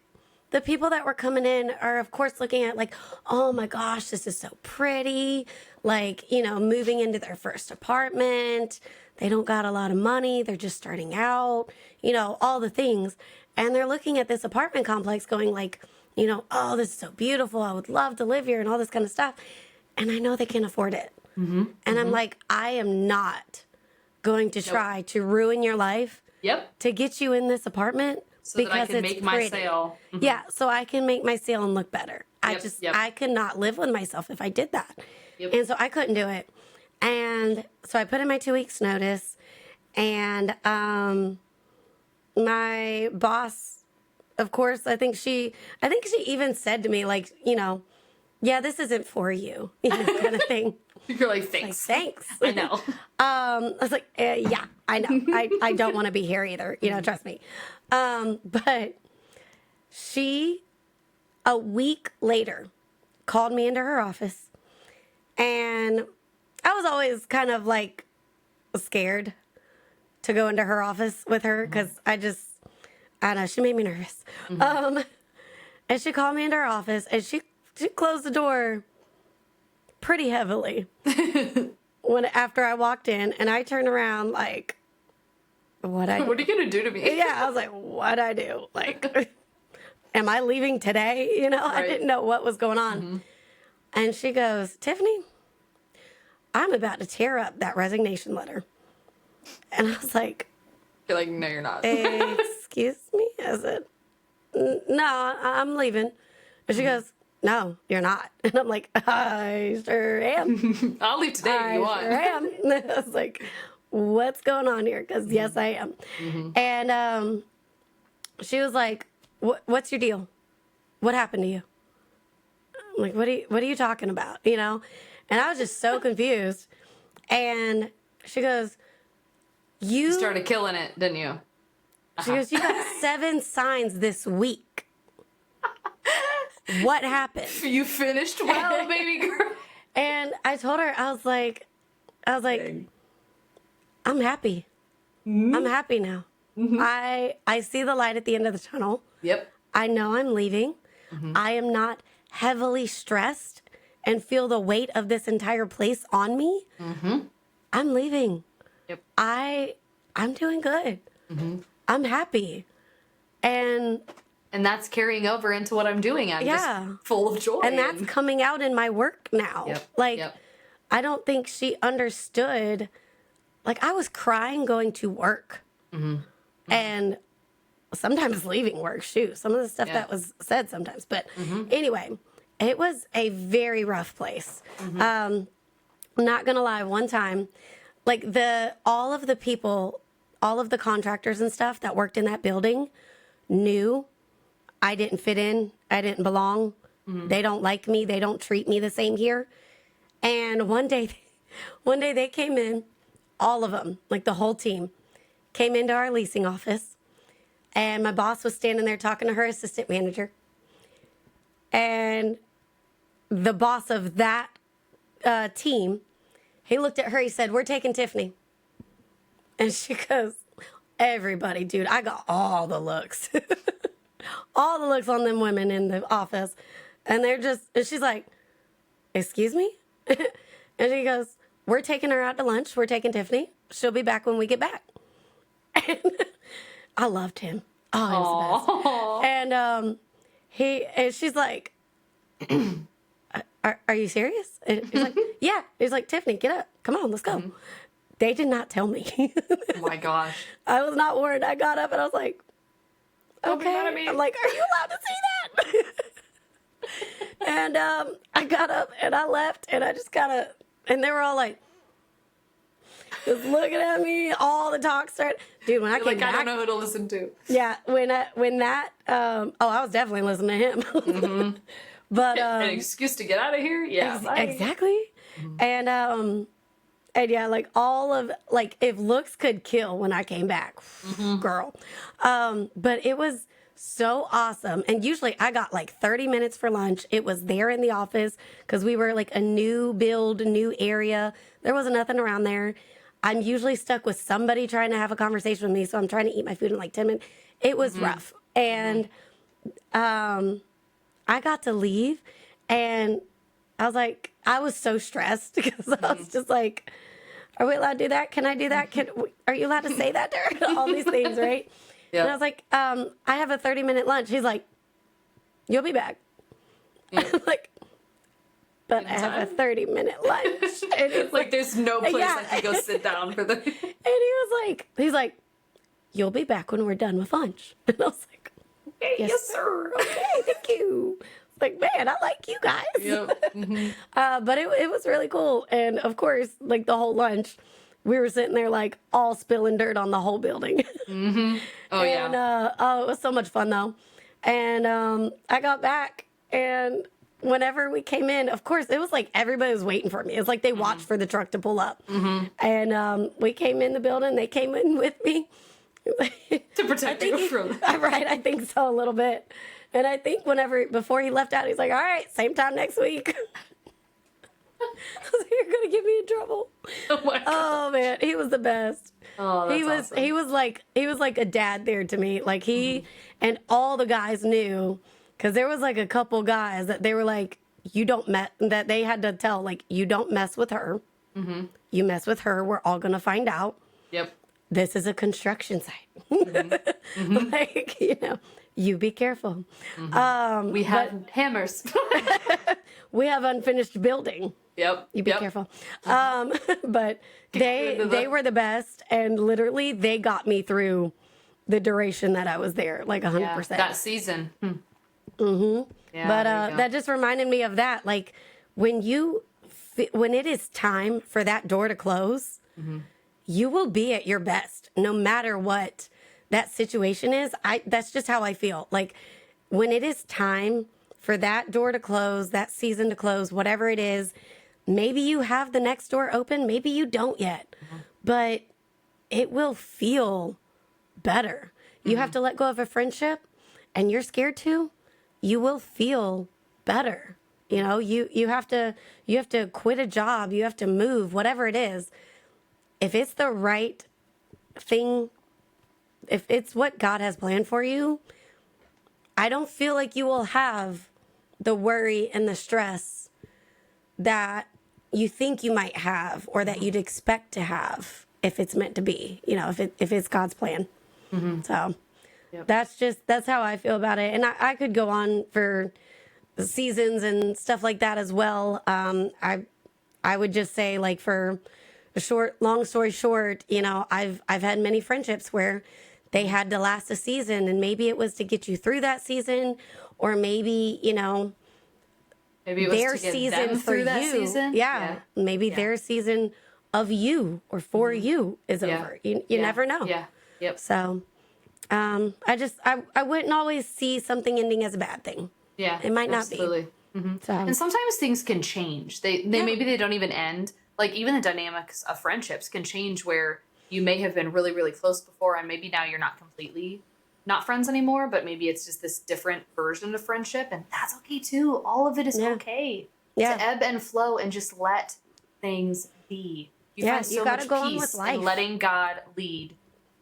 the people that were coming in are, of course, looking at like, oh my gosh, this is so pretty. Like, you know, moving into their first apartment. They don't got a lot of money. They're just starting out, you know, all the things. And they're looking at this apartment complex going like, you know, oh, this is so beautiful. I would love to live here and all this kind of stuff. And I know they can't afford it. And I'm like, I am not going to try to ruin your life to get you in this apartment so because that I can make my sale. Yeah, so I can make my sale and look better. I could not live with myself if I did that. And so I couldn't do it. And so I put in my 2 weeks notice, and my boss, of course, I think she even said to me, like, you know, yeah, this isn't for you, you know, kind of thing. You're like, thanks. Like, thanks. I know. I was like, yeah, I know. I don't want to be here either. You know, trust me. But she, a week later, called me into her office, and I was always kind of like scared to go into her office with her because I don't know, she made me nervous. And she called me into her office, and she closed the door pretty heavily after I walked in, and I turned around like, what are you gonna do to me? Yeah, I was like, what'd I do? Like, am I leaving today? You know, I didn't know what was going on. And she goes, Tiffany, I'm about to tear up that resignation letter. And I was like, you're like, no, you're not. Excuse me? I said, no, I'm leaving. And she goes, no, you're not. And I'm like, I sure am. I'll leave today if you want. I sure am. I was like, what's going on here? Because yes, I am. And she was like, what's your deal? What happened to you? I'm like, what are you talking about? You know? And I was just so confused. And she goes, you started killing it, didn't you? She goes, you got 7 signs this week. What happened? You finished well, baby girl. And I told her, I was like, Dang. I'm happy. I'm happy now. I see the light at the end of the tunnel. Yep. I know I'm leaving. I am not heavily stressed and feel the weight of this entire place on me. I'm leaving. Yep. I'm doing good. I'm happy. And that's carrying over into what I'm doing. I'm just full of joy. And that's coming out in my work now. Like, I don't think she understood. Like, I was crying going to work. And sometimes leaving work. Shoot, some of the stuff that was said sometimes. But anyway, it was a very rough place. I'm not going to lie, one time, like all of the people, all of the contractors and stuff that worked in that building knew I didn't fit in. I didn't belong. They don't like me. They don't treat me the same here. And one day they came in, all of them, like the whole team, came into our leasing office. And my boss was standing there talking to her assistant manager. And the boss of that team, he looked at her, he said, we're taking Tiffany. And she goes, everybody, dude, I got all the looks. All the looks on them women in the office. And and she's like, excuse me? And she goes, we're taking her out to lunch. We're taking Tiffany. She'll be back when we get back. And I loved him. Oh, he was the best. And she's like, are you serious? And he's like, yeah. He's like, Tiffany, get up. Come on, let's go. They did not tell me. Oh my gosh. I was not warned. I got up and I was like, okay. I'm like, are you allowed to see that? And I got up and I left and I just and they were all like, just looking at me. All the talk started. Dude, when I came back, I don't know who to listen to. Yeah, when that, I was definitely listening to him. But an excuse to get out of here. Yeah, exactly. And yeah, like all of if looks could kill when I came back, girl. But it was so awesome. And usually I got like 30 minutes for lunch. It was there in the office because we were like a new build, new area. There wasn't nothing around there. I'm usually stuck with somebody trying to have a conversation with me, so I'm trying to eat my food in like 10 minutes. It was rough. And I got to leave, and I was like, I was so stressed because I was just like, are we allowed to do that? Can I do that? Are you allowed to say that to her? All these things, right? Yep. And I was like, I have a 30-minute lunch. He's like, you'll be back. I'm like, but I have a 30-minute lunch. And he's Like, there's no place I can go sit down for the. And he's like, you'll be back when we're done with lunch. And I was like, Okay, yes, sir. okay, thank you. It's like, man, I like you guys. Yep. But it was really cool. And of course, like the whole lunch, we were sitting there like all spilling dirt on the whole building. Oh, And it was so much fun though. And I got back, and whenever we came in, of course, it was like everybody was waiting for me. It's like they watched for the truck to pull up. And we came in the building. They came in with me. To protect you from. Right, I think so, a little bit. And I think before he left out, he's like, all right, same time next week. I was like, you're going to get me in trouble. Oh, my God. Oh, man, he was the best. Oh, that's awesome. He was like a dad there to me. Like and all the guys knew, because there was like a couple guys that they were like, that they had to tell, like, you don't mess with her. You mess with her, we're all going to find out. Yep. This is a construction site. Like, you be careful. We have hammers. We have unfinished building. Yep. You be careful. But they were the best, and literally they got me through the duration that I was there, like 100%. That season. Yeah, But that just reminded me of that. Like when it is time for that door to close, you will be at your best, no matter what that situation is. That's just how I feel. Like when it is time for that door to close, that season to close, whatever it is, maybe you have the next door open, maybe you don't yet, but it will feel better. You have to let go of a friendship and you're scared to, you will feel better. You have to quit a job, you have to move, whatever it is. If it's the right thing, if it's what God has planned for you, I don't feel like you will have the worry and the stress that you think you might have or that you'd expect to have if it's meant to be, if it's God's plan. So that's how I feel about it. And I could go on for seasons and stuff like that as well. I would just say, like, for long story short, I've had many friendships where they had to last a season, and maybe it was to get you through that season, or maybe, maybe it was their to get season them for through that you. season. Yeah. Maybe their season of you or for you is over. You never know. Yeah. Yep. So, I wouldn't always see something ending as a bad thing. Yeah. It might not absolutely. be. So, And sometimes things can change. They maybe they don't even end. Like, even the dynamics of friendships can change, where you may have been really, really close before, and maybe now you're not completely not friends anymore, but maybe it's just this different version of friendship, and that's okay too. All of it is okay. Yeah. To ebb and flow and just let things be. You find so gotta much go on peace with life. in letting God lead,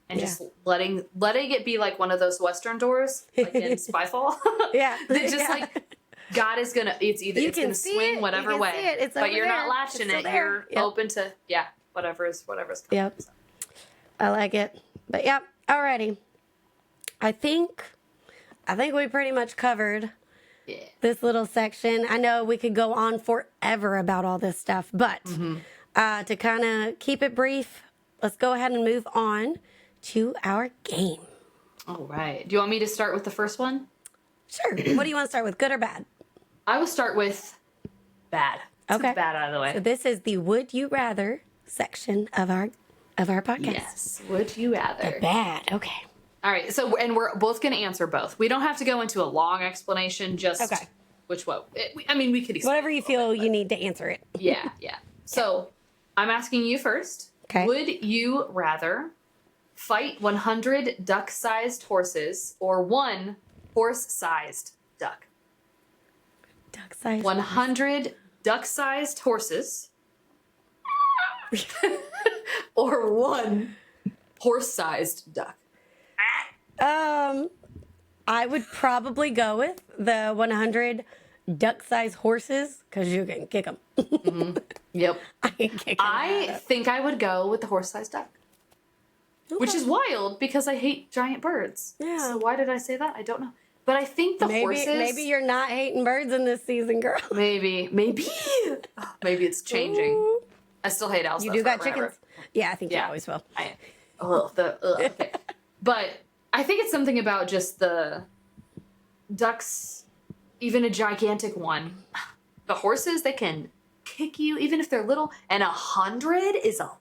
and just letting it be like one of those Western doors, like in Spyfall. Yeah. That just like God is gonna. It's gonna see swing it. whatever You can way, see it. It's but over you're there. not latching It's it. still there. You're Yep. open to whatever's coming. Yep. I like it. But yep. Alrighty. I think we pretty much covered this little section. I know we could go on forever about all this stuff, but to kind of keep it brief, let's go ahead and move on to our game. All right. Do you want me to start with the first one? Sure. What do you want to start with, good or bad? I will start with bad. Let's get Okay. the bad out of the way. So this is the Would You Rather section of our podcast. Yes. Would you rather? Bad. Okay. All right. So, and we're both going to answer both. We don't have to go into a long explanation. Just Okay. which one? We could explain Whatever you feel you need to answer it. Yeah. So, I'm asking you first. Okay. Would you rather fight 100 duck-sized horses or one horse-sized duck? Duck size. 100 duck-sized horses or one horse-sized duck. I would probably go with the 100 duck-sized horses because you can kick them. Yep. I can kick them. I think I would go with the horse-sized duck. Which is wild because I hate giant birds. Yeah. So why did I say that? I don't know. But I think the horses... Maybe you're not hating birds in this season, girl. Maybe. Maybe it's changing. Ooh. I still hate owls. You though, do got forever. chickens? Yeah, I think you always will. Okay. But I think it's something about just the ducks, even a gigantic one. The horses, they can kick you even if they're little, and 100 is a lot.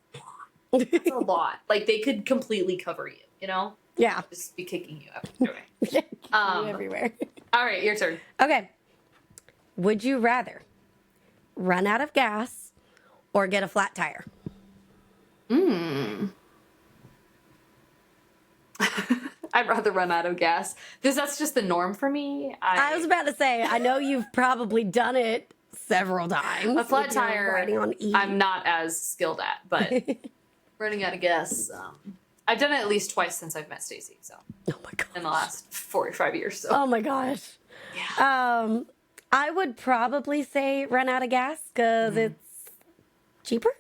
That's a lot. Like, they could completely cover you, you know? Yeah. Just be kicking you up. Anyway. You everywhere. All right, your turn. Okay. Would you rather run out of gas or get a flat tire? I'd rather run out of gas because that's just the norm for me. I was about to say, I know you've probably done it several times. A flat with your tire, riding on E. I'm not as skilled at, but running out of gas, I've done it at least twice since I've met Stacy. So Oh my gosh. in the last 4 or 5 years. So Oh my gosh. yeah. I would probably say run out of gas because it's cheaper.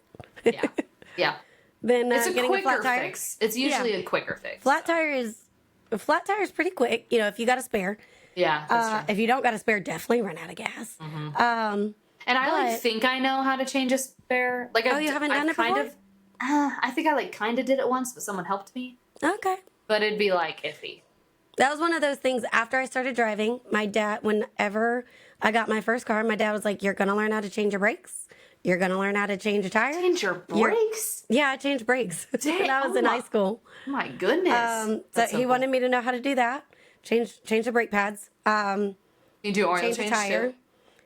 Yeah. Than It's a getting a flat quicker tire. fix. It's usually a quicker fix. Flat tire is pretty quick. You know, if you got a spare. Yeah, that's true. If you don't got a spare, definitely run out of gas. And I think I know how to change a spare. Like, you haven't done it kind before? of. I think I kind of did it once, but someone helped me. Okay. But it'd be like iffy. That was one of those things after I started driving. My dad, whenever I got my first car, my dad was like, "You're gonna learn how to change your brakes. You're gonna learn how to change a tire." Change your brakes? Yeah, I changed brakes when I was in high school. My goodness. So he wanted me to know how to do that. Change the brake pads. You do oil Change the change tire. too?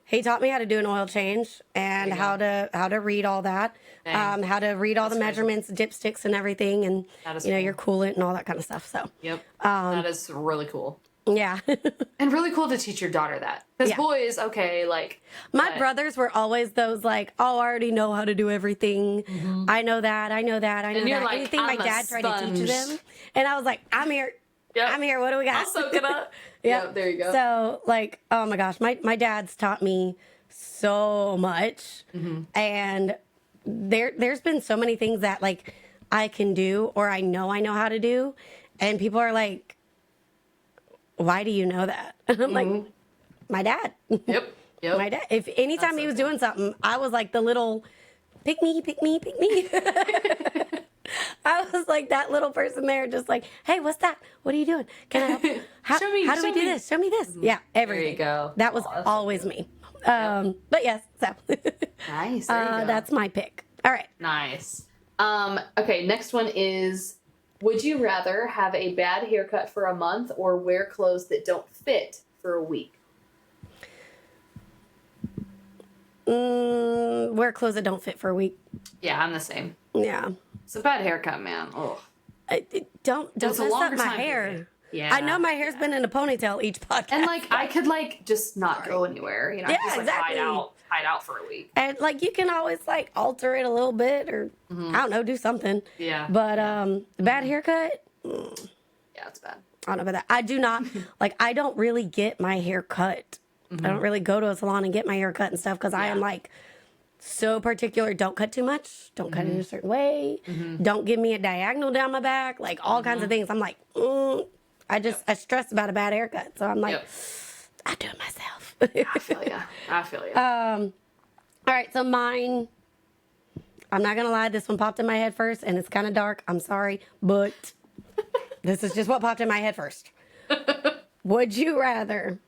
He taught me how to do an oil change and how to read all that. Dang. How to read all the crazy. measurements, dipsticks, and everything, and That is your cool. coolant and all that kind of stuff. So Yep. That is really cool. yeah. And really cool to teach your daughter that. Because Yeah. boys, okay, like... My but- brothers were always those like, "Oh, I already know how to do everything. I know that. I know that. I know And you're that." like, Anything my "I'm a dad tried to teach sponge." them, and I was like, "I'm here. Yep. I'm here. What do we got?" I'll soak it up. Yeah. Yep, there you go. So, like, oh my gosh, my dad's taught me so much, and there's been so many things that like I can do or I know how to do, and people are like, "Why do you know that?" And I'm like, "My dad." Yep. My dad. If anytime That's he so was cool. doing something, I was like the little pick me. I was like that little person there, just like, "Hey, what's that? What are you doing? Can I help? How, Show me, how do we show do me." this? Show me this." Yeah, everything. you go. That was Aw, that's so always me. But yes, so Nice. There you go. that's my pick. All right. Nice. Okay, next one is, would you rather have a bad haircut for a month or wear clothes that don't fit for a week? Wear clothes that don't fit for a week. Yeah, I'm the same. Yeah. It's a bad haircut, man. Oh. Don't It's a mess up longer my time hair. period. Yeah. I know my hair's been in a ponytail each podcast. And like I could like just not go anywhere, you know, Yeah, just like exactly. hide out for a week. And like you can always like alter it a little bit or I don't know, do something. Yeah. But bad haircut, Yeah, it's bad. I don't know about that. I do not like I don't really get my hair cut. I don't really go to a salon and get my hair cut and stuff because I am like so particular. Don't cut too much. Don't cut it in a certain way. Don't give me a diagonal down my back. Like all kinds of things. I'm like, I stress about a bad haircut. So I'm like, Yep. I do it myself. I feel ya. All right, so mine, I'm not going to lie, this one popped in my head first, and it's kind of dark. I'm sorry, but this is just what popped in my head first. Would you rather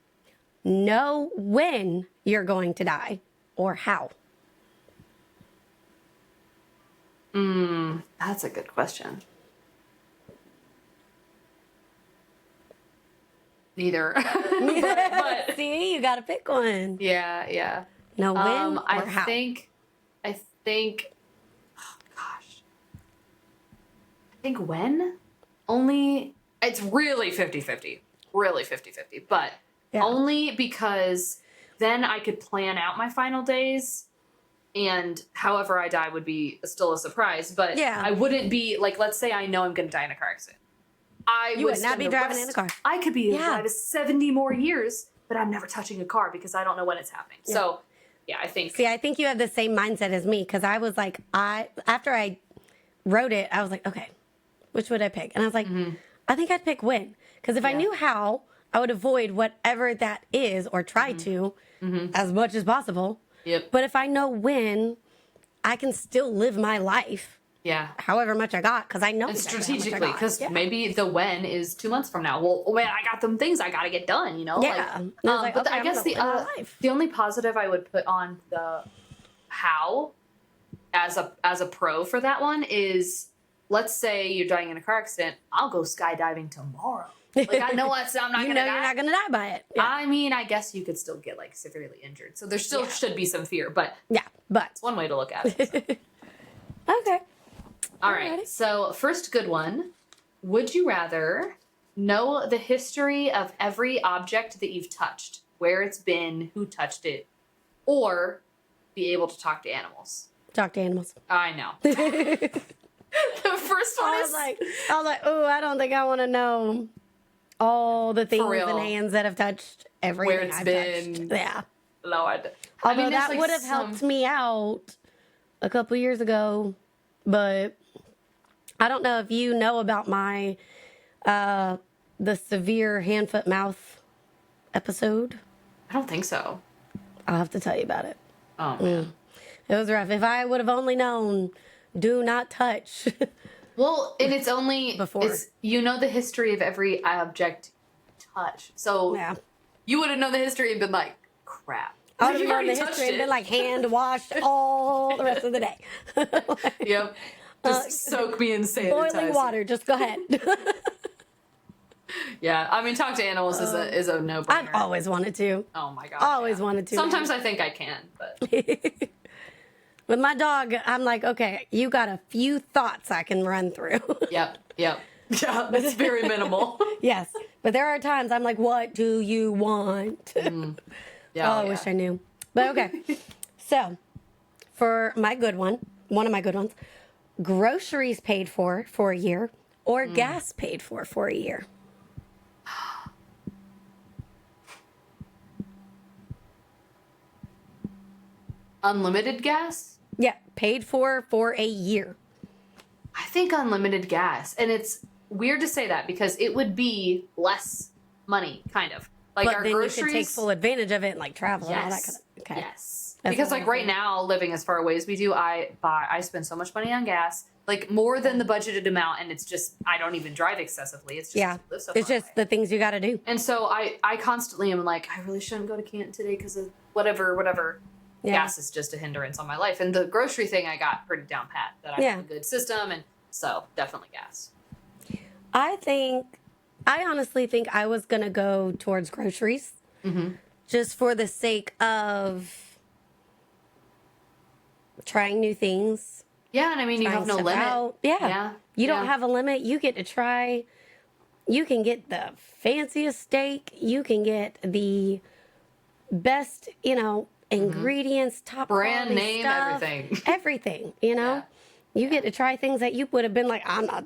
know when you're going to die or how? That's a good question. Neither. but See, you got to pick one. yeah. Know when or I how? think oh gosh. I think when? Only it's really 50-50. Really 50-50. But Yeah. only because then I could plan out my final days and however I die would be still a surprise. But Yeah. I wouldn't be like, let's say I know I'm gonna die in a car accident. You would not be driving in a car. I could be Yeah. alive 70 more years, but I'm never touching a car because I don't know when it's happening. Yeah. So, yeah, I think. See, I think you have the same mindset as me because I was like, after I wrote it, I was like, okay, which would I pick? And I was like, I think I'd pick when. Because if I knew how, I would avoid whatever that is or try to as much as possible. Yep. But if I know when, I can still live my life. Yeah. However much I got, because I know And exactly strategically, how much I because got. maybe the when is 2 months from now. Well, man, I got them things I got to get done, you know? Yeah. And I was like, but okay, I I'm guess gonna live my life. the only positive I would put on the how as a pro for that one is, let's say you're dying in a car accident, I'll go skydiving tomorrow. Like, I know I'm not You going to know die. you're not going to die by it. Yeah. I mean, I guess you could still get like severely injured. So there still should be some fear, but Yeah, but. it's one way to look at it. So. Okay. All right. So, first good one. Would you rather know the history of every object that you've touched, where it's been, who touched it, or be able to talk to animals? Talk to animals. I know. The first one I is was like, oh, I don't think I want to know all the things real. and hands that have touched everything Where it's I've been. touched. Yeah. Lord. Although there's, that like, would have some- helped me out a couple years ago, but I don't know if you know about my the severe hand, foot, mouth episode. I don't think so. I'll have to tell you about it. Oh, man. It was rough. If I would have only known, do not touch. Well, and it's only Before. It's, you know the history of every object you touch. So Yeah. you would have known the history and been like, crap. I would You have known already the touched history and it. been like hand washed all the rest of the day. Yep. Just soak me in sanitizer. Boiling water. Just go ahead. Yeah, I mean, talk to animals is a no-brainer. I've always wanted to. Oh my god. Always wanted to. Sometimes I think I can, but With my dog, I'm like, okay, you got a few thoughts I can run through. yep. Yeah, it's very minimal. Yes. But there are times I'm like, what do you want? Yeah, I wish I knew. But okay. So, for my good one of my good ones, groceries paid for a year or gas paid for a year. Unlimited gas? Yeah, paid for a year. I think unlimited gas, and it's weird to say that because it would be less money, kind of like But our then groceries. you could take full advantage of it and like travel and all that Yes. kind of. Okay. Yes. That's Because what like I right think. now, living as far away as we do, I spend so much money on gas, like more than the budgeted amount, and it's just I don't even drive excessively. It's just Yeah. I live so It's far just away. the things you got to do. And so I constantly am like, I really shouldn't go to Canton today because of whatever. Yeah. Gas is just a hindrance on my life. And the grocery thing I got pretty down pat that I have a good system, and so definitely gas. I honestly think I was going to go towards groceries just for the sake of trying new things. Yeah, and I mean you trying have no stuff limit. out. Yeah. You don't have a limit. You get to try. You can get the fanciest steak. You can get the best, ingredients, top Brand quality name, stuff, everything. everything. You get to try things that you would have been like, I'm not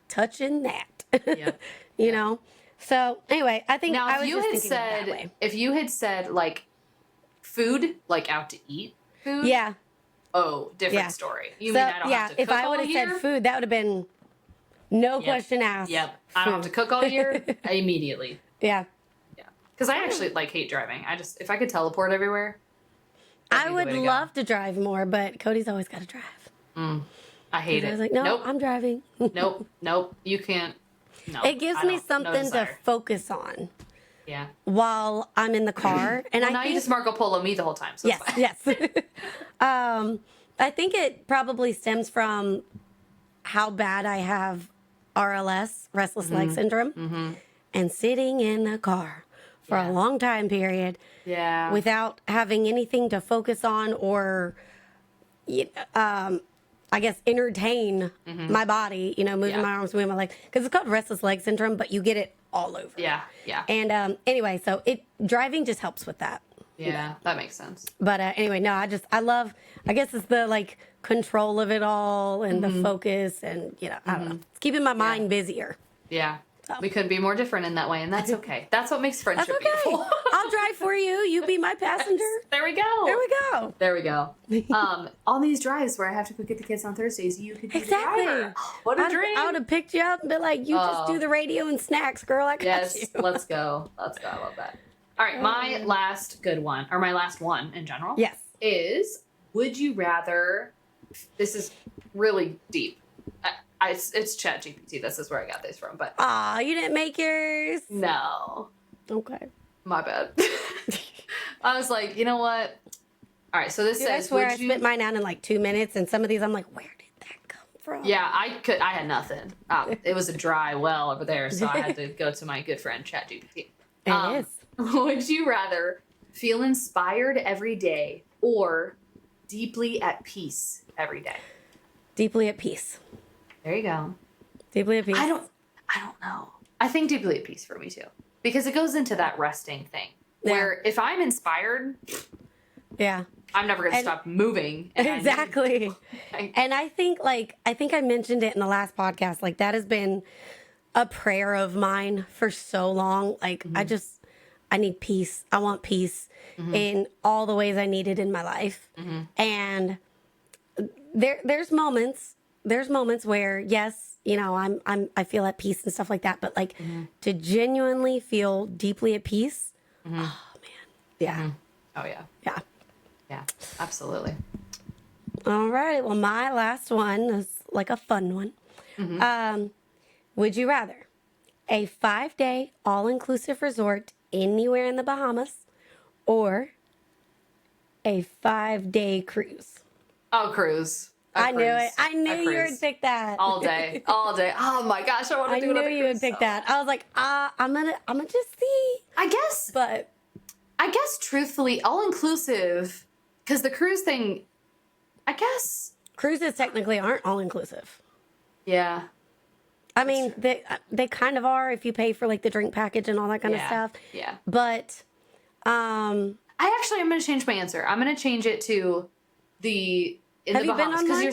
touching that. Yep. you know. So anyway, I think Now, I if was you just had thinking of it that way. said, if you had said like food, like out to eat food, Yeah. oh, different Yeah. story. You So mean I don't have to if cook I all would have year? said food, that would have been no question asked. Yep, I don't have to cook all year immediately. Yeah. Yeah, because I actually like hate driving. I just if I could teleport everywhere, that'd I be the would way to go. love to drive more, but Cody's always got to drive. I hate I it. was like, no, nope, I'm driving. nope. You can't. No, It gives I me don't- no something to desire. focus on Yeah. while I'm in the car. And Well, I now think, you just Marco Polo me the whole time. So yes, it's fine. yes. I think it probably stems from how bad I have RLS, restless leg syndrome, and sitting in the car for a long time period Yeah. without having anything to focus on or, I guess, entertain my body, moving Yeah. my arms, moving my legs. Because it's called restless leg syndrome, but you get it all over. Yeah. Yeah. And anyway, so driving just helps with that. Yeah. That makes sense. But anyway, no, I love, I guess it's the like control of it all and the focus and, I don't know. It's keeping my mind busier. Yeah. We couldn't be more different in that way, and that's okay. That's what makes That's friendship okay. beautiful. I'll drive for you. You be my passenger. There we go. There we go. There we go. On these drives where I have to go get the kids on Thursdays, you could be Exactly. the driver. What a dream. I would have picked you up and been like, you just do the radio and snacks, girl. I got Yes, you. let's go. Let's go. I love that. All right, my last good one, or my last one in general, Yes. is would you rather, this is really deep. It's ChatGPT. This is where I got this from, but. Aw, you didn't make yours? No. Okay. My bad. I was like, you know what? All right, so this Dude, I says, swear would I you... spit mine out in like 2 minutes, and some of these I'm like, where did that come from? Yeah, I had nothing. It was a dry well over there, so I had to go to my good friend ChatGPT. It is. Would you rather feel inspired every day or deeply at peace every day? Deeply at peace. There you go. Deeply at peace. I don't know. I think deeply at peace for me too, because it goes into that resting thing where if I'm inspired, Yeah. I'm never going to stop moving. And Exactly. And I think I mentioned it in the last podcast. Like that has been a prayer of mine for so long. Like I need peace. I want peace in all the ways I need it in my life. And there's moments where yes, you know, I feel at peace and stuff like that, but like to genuinely feel deeply at peace. Oh man. Yeah. Oh yeah. Yeah. Yeah, absolutely. All right. Well, my last one is like a fun one. Would you rather a 5-day all-inclusive resort anywhere in the Bahamas or a 5-day cruise? Oh, cruise. I knew it. I knew you would pick that. All day. All day. Oh my gosh, I want to do another knew you would pick that. I was like, I'm gonna just see. I guess truthfully, all inclusive, because the cruise thing, I guess. Cruises technically aren't all-inclusive. Yeah. I mean, they kind of are if you pay for like the drink package and all that kind of stuff. Yeah. But I'm going to change my answer. I'm going to change it to the Have you been on one?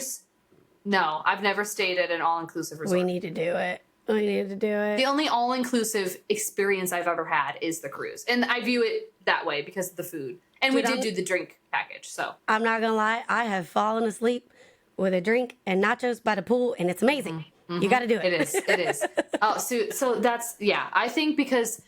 No, I've never stayed at an all-inclusive resort. We need to do it. We need to do it. The only all-inclusive experience I've ever had is the cruise. And I view it that way because of the food. And we did do the drink package, so. I'm not going to lie. I have fallen asleep with a drink and nachos by the pool, and it's amazing. You got to do it. It is. It is. Oh, so that's, yeah. I think because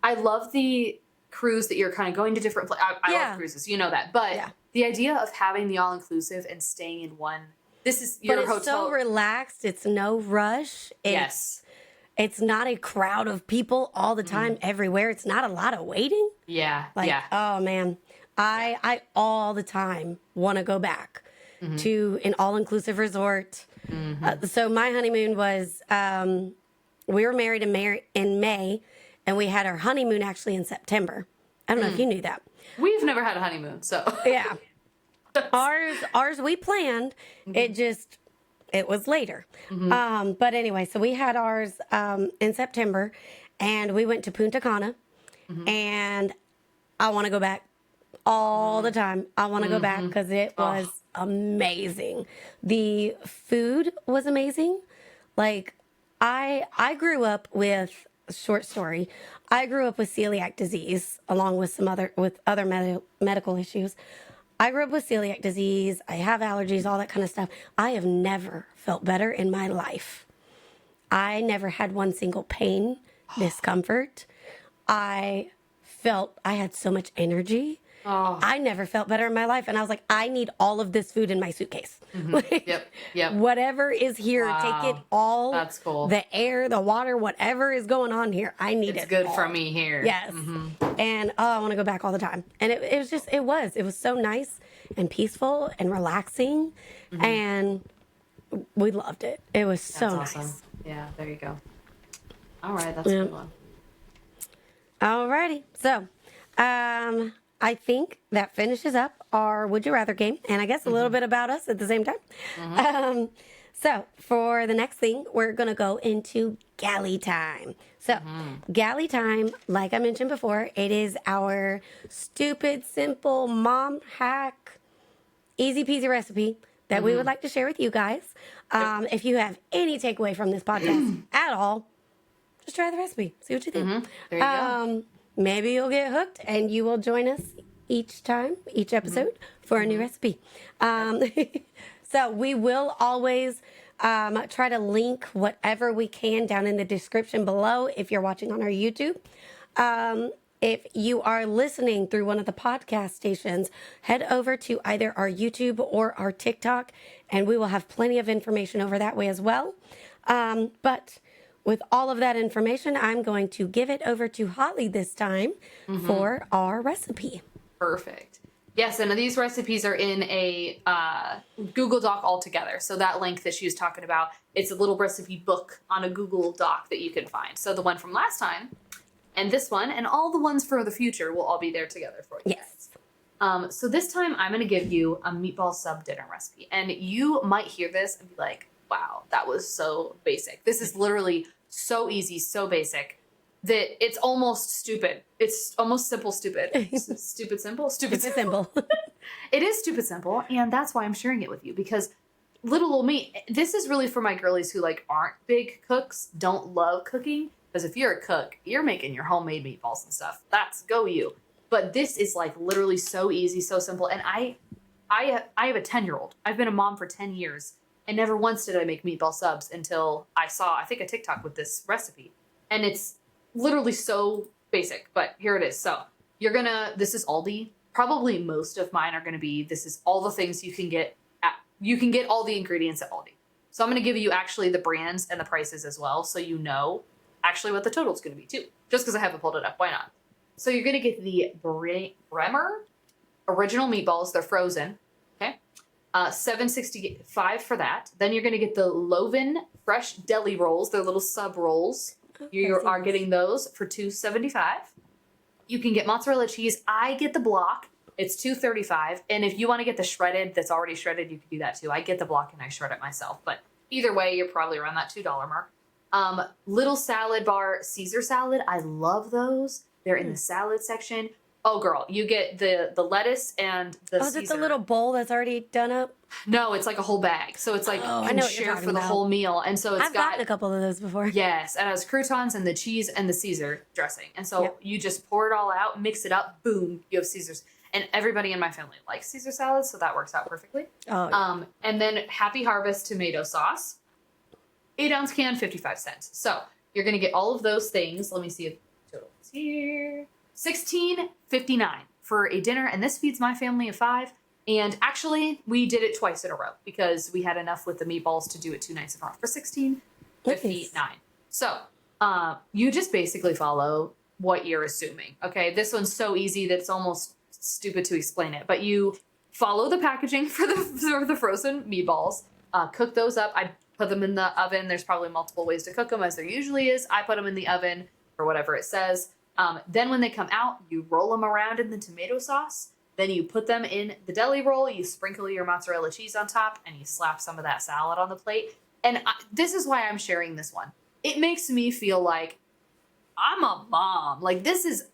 I love the cruise that you're kind of going to different places. I love cruises. You know that. But the idea of having the all-inclusive and staying in one, this is your hotel. But it's so relaxed. It's no rush. It's not a crowd of people all the time everywhere. It's not a lot of waiting. Yeah. Oh, man. I all the time want to go back to an all-inclusive resort. So my honeymoon was, we were married in May, and we had our honeymoon actually in September. I don't know if you knew that. We've never had a honeymoon, so. Yeah. Ours we planned. It was later. But anyway, so we had ours in September, and we went to Punta Cana, and I want to go back all the time. I want to go back because it was amazing. The food was amazing. Like I grew up with, short story, I grew up with celiac disease along with some other medical issues. I grew up with celiac disease. I have allergies, all that kind of stuff. I have never felt better in my life. I never had one single pain, discomfort. I felt I had so much energy. I never felt better in my life. And I was like, I need all of this food in my suitcase. Like, Yep. Whatever is here, take it all. That's cool. The air, the water, whatever is going on here, I need it. It's good all. for me here. Yes. And I want to go back all the time. And it was so nice and peaceful and relaxing. And we loved it. It was so That's nice. awesome. Yeah, there you go. All right, that's a good one. Alrighty. So, I think that finishes up our Would You Rather game, and I guess a little bit about us at the same time. So, for the next thing, we're going to go into Galley time. So, Galley time, like I mentioned before, it is our stupid, simple mom hack, easy peasy recipe that we would like to share with you guys. If you have any takeaway from this podcast at all, just try the recipe. See what you think. There you go. Maybe you'll get hooked and you will join us each episode for a new recipe. So we will always try to link whatever we can down in the description below if you're watching on our YouTube. If you are listening through one of the podcast stations, head over to either our YouTube or our TikTok, and we will have plenty of information over that way as well. But with all of that information, I'm going to give it over to Holly this time for our recipe. Perfect. Yes, and these recipes are in a Google Doc altogether. So that link that she was talking about, it's a little recipe book on a Google Doc that you can find. So the one from last time and this one and all the ones for the future will all be there together for you. Yes. So this time I'm going to give you a meatball sub dinner recipe. And you might hear this and be like, wow, that was so basic. This is literally so easy, so basic that it's almost stupid. It's almost simple stupid. Stupid simple? Stupid simple. It is stupid simple, and that's why I'm sharing it with you, because little old me, this is really for my girlies who like aren't big cooks, don't love cooking, because if you're a cook, you're making your homemade meatballs and stuff. That's go you. But this is like literally so easy, so simple. And I have a 10-year-old. I've been a mom for 10 years, and never once did I make meatball subs until I saw, I think, a TikTok with this recipe. And it's literally so basic, but here it is. So this is Aldi. Probably most of mine are going to be, this is all the things you can get you can get all the ingredients at Aldi. So I'm going to give you actually the brands and the prices as well, so you know actually what the total is going to be too. Just because I haven't pulled it up, why not? So you're going to get the Bremer original meatballs. They're frozen. Okay. $7.65 for that. Then you're going to get the Loven fresh deli rolls. They're little sub rolls. You are getting those for $2.75. You can get mozzarella cheese. I get the block. It's $2.35. And if you want to get the shredded that's already shredded, you can do that too. I get the block and I shred it myself. But either way, you're probably around that $2 mark. Little salad bar Caesar salad. I love those. They're in the salad section. Oh, girl, you get the lettuce and the Caesar. Is it the little bowl that's already done up? No, it's like a whole bag. So it's like you I can know what you're share talking for the about. whole meal. And so it's I've gotten a couple of those before. Yes, and it has croutons and the cheese and the Caesar dressing. And so you just pour it all out, mix it up, boom, you have Caesars. And everybody in my family likes Caesar salads, so that works out perfectly. Oh, yeah. And then Happy Harvest tomato sauce. 8-ounce can, 55 cents. So you're going to get all of those things. Let me see if the total is here. $16.59 for a dinner, and this feeds my family of 5. And actually, we did it twice in a row because we had enough with the meatballs to do it 2 nights in a row for $16.59. So you just basically follow what you're assuming. Okay, this one's so easy that it's almost stupid to explain it, but you follow the packaging for the frozen meatballs. Cook those up. I put them in the oven. There's probably multiple ways to cook them, as there usually is. I put them in the oven or whatever it says. Then when they come out, you roll them around in the tomato sauce. Then you put them in the deli roll. You sprinkle your mozzarella cheese on top, and you slap some of that salad on the plate. And this is why I'm sharing this one. It makes me feel like I'm a mom. Like, this is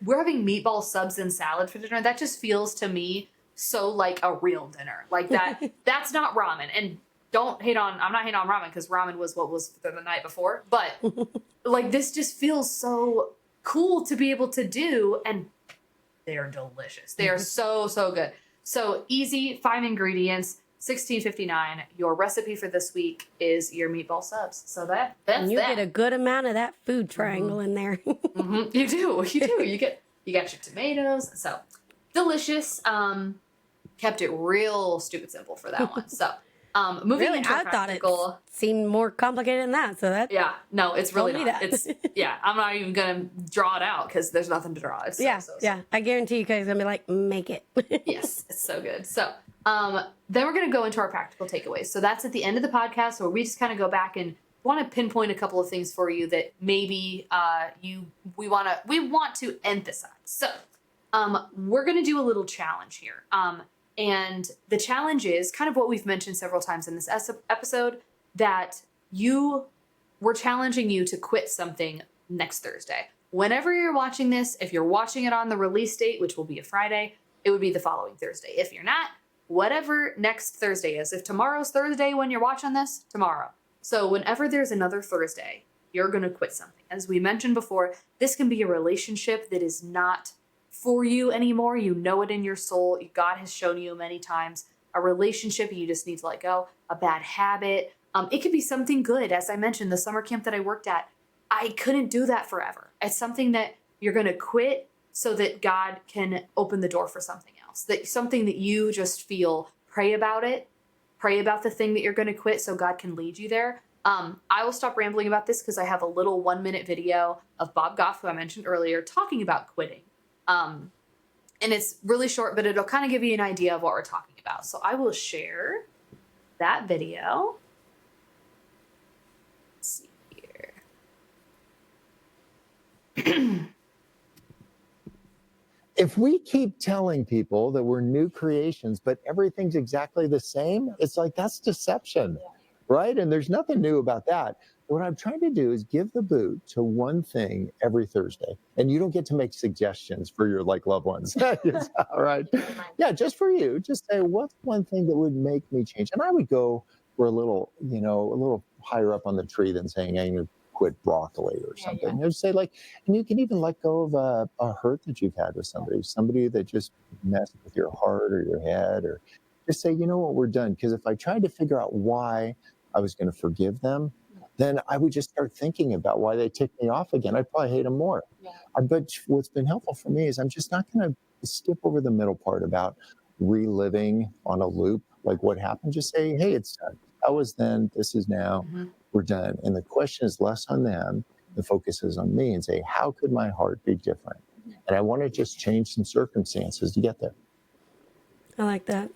we're having meatball subs and salad for dinner. That just feels to me so like a real dinner. Like that. That's not ramen. And I'm not hating on ramen, because ramen was what was the night before. But like, this just feels so cool to be able to do, and they're delicious. They are so, so good. So easy, 5 ingredients, $16.59. Your recipe for this week is your meatball subs. So that's and you get a good amount of that food triangle in there. You do. You got your tomatoes. So delicious. Kept it real stupid simple for that one. So moving into a practical. It seemed more complicated than that. So that no, it's really told me not. that. It's I'm not even gonna draw it out because there's nothing to draw. It's so I guarantee you guys are gonna be like, make it. Yes, it's so good. So then we're gonna go into our practical takeaways. So that's at the end of the podcast, where we just kind of go back and want to pinpoint a couple of things for you that maybe we want to emphasize. So we're gonna do a little challenge here. And the challenge is kind of what we've mentioned several times in this episode, that we're challenging you to quit something next Thursday. Whenever you're watching this, if you're watching it on the release date, which will be a Friday, it would be the following Thursday. If you're not, whatever next Thursday is. If tomorrow's Thursday when you're watching this, tomorrow. So whenever there's another Thursday, you're going to quit something. As we mentioned before, this can be a relationship that is not for you anymore. You know it in your soul. God has shown you many times. A relationship you just need to let go. A bad habit. It could be something good. As I mentioned, the summer camp that I worked at, I couldn't do that forever. It's something that you're going to quit so that God can open the door for something else. That something that you just feel, pray about it. Pray about the thing that you're going to quit so God can lead you there. I will stop rambling about this because I have a little 1-minute video of Bob Goff, who I mentioned earlier, talking about quitting. And it's really short, but it'll kind of give you an idea of what we're talking about. So I will share that video. Let's see here. If we keep telling people that we're new creations, but everything's exactly the same, it's like that's deception, right? And there's nothing new about that. What I'm trying to do is give the boot to one thing every Thursday. And you don't get to make suggestions for your loved ones. All right. Yeah, just for you. Just say, what's one thing that would make me change? And I would go for a little higher up on the tree than saying, I'm going to quit broccoli or something. You say and you can even let go of a hurt that you've had with somebody that just messed with your heart or your head, or just say, you know what, we're done. Because if I tried to figure out why I was going to forgive them, then I would just start thinking about why they ticked me off again. I'd probably hate them more. But what's been helpful for me is I'm just not going to skip over the middle part about reliving on a loop, like what happened. Just say, hey, it's done. That was then, this is now. We're done. And the question is less on them. The focus is on me, and say, how could my heart be different? And I want to just change some circumstances to get there. I like that.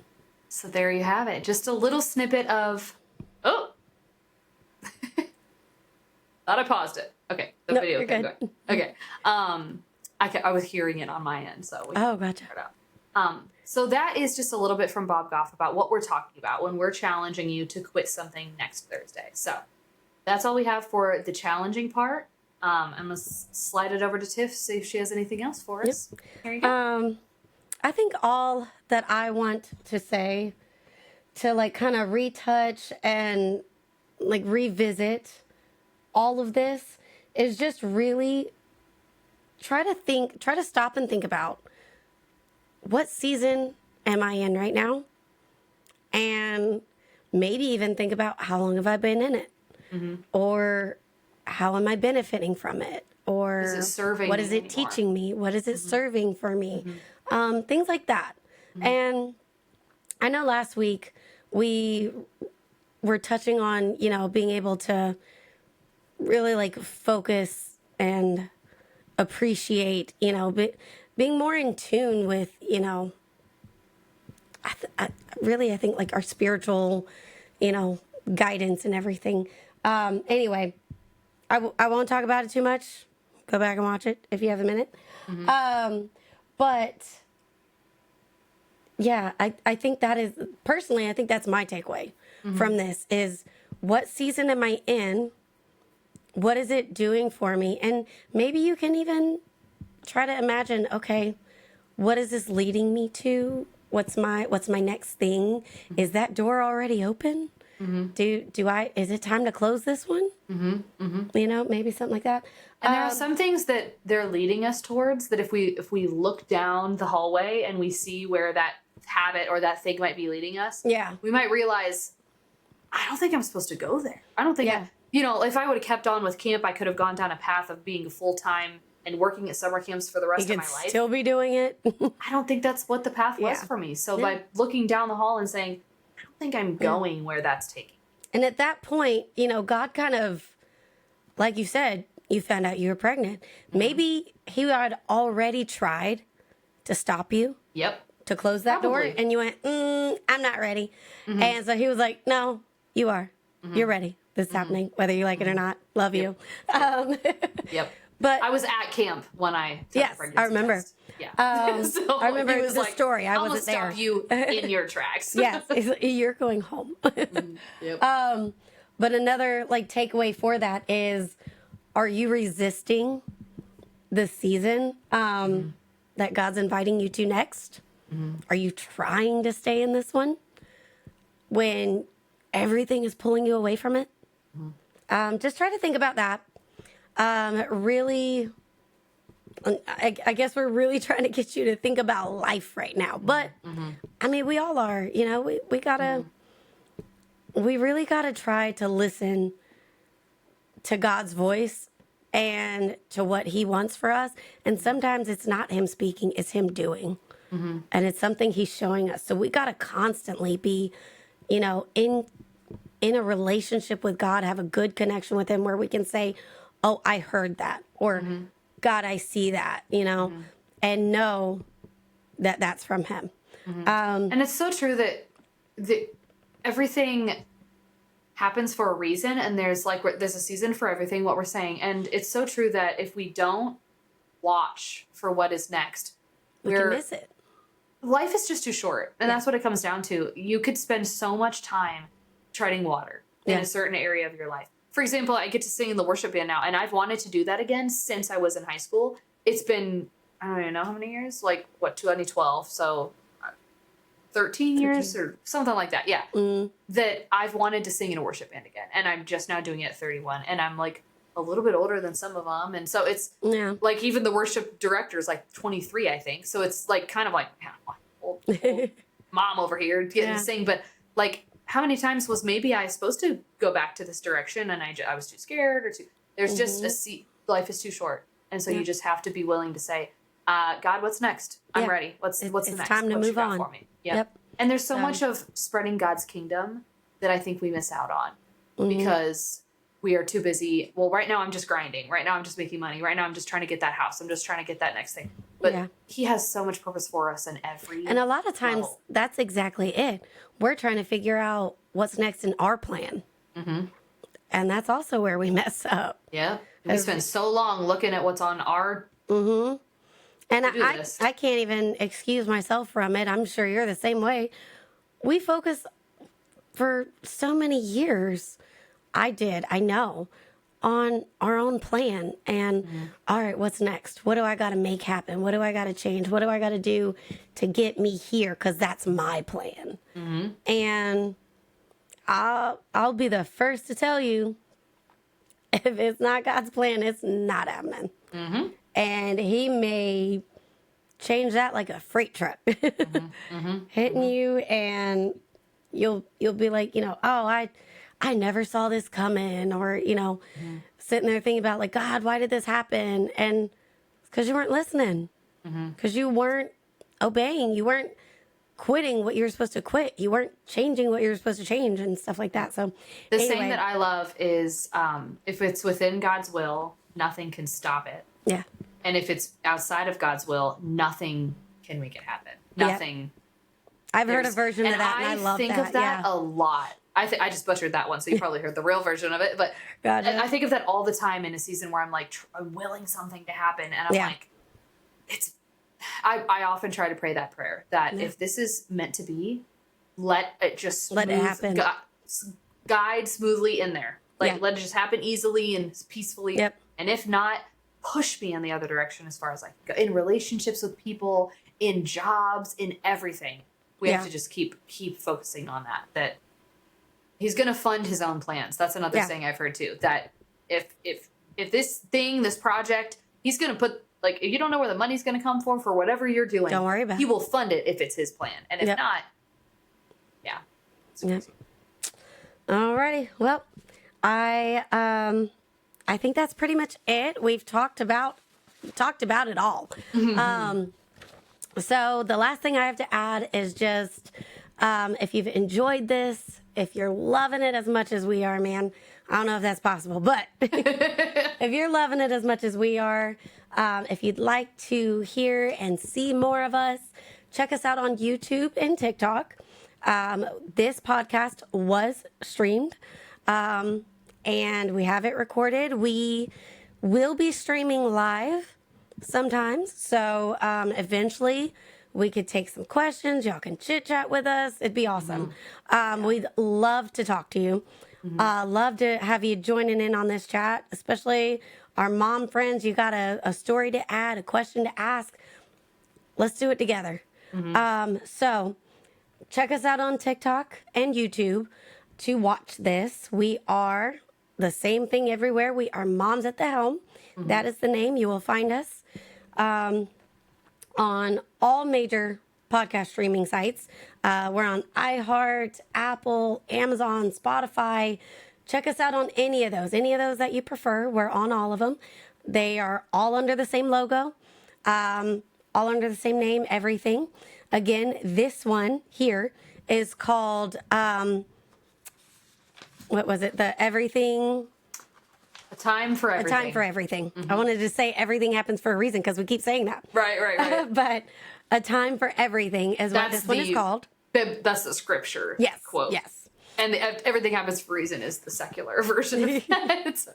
So there you have it. Just a little snippet of, thought I paused it. Okay. The video. You're good. Okay. I was hearing it on my end. So gotcha. So that is just a little bit from Bob Goff about what we're talking about when we're challenging you to quit something next Thursday. So that's all we have for the challenging part. I'm going to slide it over to Tiff, see if she has anything else for us. Yep. Here you go. I think all that I want to say to kind of retouch and revisit all of this is just really try to stop and think about what season am I in right now? And maybe even think about how long have I been in it? Or how am I benefiting from it? Or is it serving what is it anymore? teaching me? What is it serving for me? Things like that. And I know last week we were touching on, being able to really focus and appreciate, being more in tune with, I think our spiritual, guidance and everything. Anyway, I won't talk about it too much. Go back and watch it if you have a minute. But yeah, I think that is, personally, I think that's my takeaway from this is what season am I in? What is it doing for me? And maybe you can even try to imagine, okay, what is this leading me to? What's my next thing? Is that door already open? Is it time to close this one? Maybe something like that. And there are some things that they're leading us towards that if we look down the hallway and we see where that habit or that thing might be leading us, we might realize, I don't think I'm supposed to go there. I don't think, if I would have kept on with camp, I could have gone down a path of being full-time and working at summer camps for the rest of my life. Still be doing it. I don't think that's what the path was for me. So by looking down the hall and saying, I don't think I'm going where that's taking me. And at that point, God kind of, like you said, you found out you were pregnant. Maybe he had already tried to stop you. Yep. To close that door. And you went, I'm not ready. And so he was like, no, you are. You're ready. This is happening, whether you like it or not. Love you. Yep. But I was at camp when I took the pregnancy I remember. test. Yeah. So I remember it was the story. I wasn't there. Stop you in your tracks. Yes, you're going home. Yep. But another takeaway for that is, are you resisting the season that God's inviting you to next? Are you trying to stay in this one when everything is pulling you away from it? Just try to think about that. really, I guess we're really trying to get you to think about life right now. But I mean, we all are, you know, we gotta, we really gotta try to listen to God's voice and to what he wants for us. And sometimes it's not him speaking, it's him doing. And it's something he's showing us. So we got to constantly be, you know, in a relationship with God, have a good connection with him where we can say, oh, I heard that. Or God, I see that, you know, and know that that's from him. And it's so true that everything happens for a reason, and there's a season for everything, what we're saying. And it's so true that if we don't watch for what is next, We can miss it. Life is just too short, and that's what it comes down to. You could spend so much time treading water in a certain area of your life. For example, I get to sing in the worship band now, and I've wanted to do that again since I was in high school. It's been, I don't even know how many years, 2012, so 13 years or something like that. Yeah. That I've wanted to sing in a worship band again. And I'm just now doing it at 31. And I'm like a little bit older than some of them. And so it's like even the worship director is like 23, I think. So it's like kind of like old mom over here getting to sing. But like how many times was maybe I supposed to go back to this direction and I was too scared or too, there's just life is too short. And so you just have to be willing to say, God, what's next? I'm ready. What's the next? It's time to move on. For me? Yep. And there's so much of spreading God's kingdom that I think we miss out on because we are too busy. Well, right now I'm just grinding. Right now I'm just making money. Right now I'm just trying to get that house. I'm just trying to get that next thing. But he has so much purpose for us in every And a lot of times level. that's exactly it. We're trying to figure out what's next in our plan. And that's also where we mess up. Yeah. We spend so long looking at what's on our And I can't even excuse myself from it. I'm sure you're the same way. We focus for so many years, I know, on our own plan. And all right, what's next? What do I got to make happen? What do I got to change? What do I got to do to get me here? Because that's my plan. And I'll be the first to tell you, if it's not God's plan, it's not happening. And he may change that like a freight truck, hitting you, and you'll be like, you know, oh, I never saw this coming, or you know, sitting there thinking about like, God, why did this happen? And because you weren't listening, because you weren't obeying, you weren't quitting what you were supposed to quit, you weren't changing what you were supposed to change, and stuff like that. So the saying that I love is, if it's within God's will, nothing can stop it. Yeah. And if it's outside of God's will, nothing can make it happen. Nothing. I've heard a version of that, and I love that. I think of that a lot. I just butchered that one, so you probably heard the real version of it. But Gotcha. I think of that all the time in a season where I'm like, I'm willing something to happen, and I'm like, I often try to pray that prayer that if this is meant to be, let it just let it happen. Guide smoothly in there. Like let it just happen easily and peacefully. Yep. And if not, push me in the other direction as far as like in relationships with people, in jobs, in everything. We have to just keep focusing on that he's going to fund his own plans. That's another thing I've heard too, that if this project, he's going to put, like, if you don't know where the money's going to come from for whatever you're doing, don't worry about he will fund it if it's his plan. And if not, Alrighty. Well, I think that's pretty much it. We've talked about it all. So the last thing I have to add is just, if you've enjoyed this, if you're loving it as much as we are, man, I don't know if that's possible, but if you're loving it as much as we are, if you'd like to hear and see more of us, check us out on YouTube and TikTok. This podcast was streamed, and we have it recorded. We will be streaming live sometimes. So eventually we could take some questions. Y'all can chit chat with us. It'd be awesome. We'd love to talk to you. Love to have you joining in on this chat, especially our mom friends. You got a story to add, a question to ask. Let's do it together. So check us out on TikTok and YouTube to watch this. We are the same thing everywhere. We are Moms at the Helm. That is the name. You will find us on all major podcast streaming sites. We're on iHeart, Apple, Amazon, Spotify. Check us out on any of those that you prefer. We're on all of them. They are all under the same logo, all under the same name, everything. Again, this one here is called, what was it? The Everything. A time for everything. A time for everything. I wanted to say everything happens for a reason because we keep saying that. Right. But a time for everything is what this one is called. That's the scripture quote. Yes. And everything happens for a reason is the secular version of that.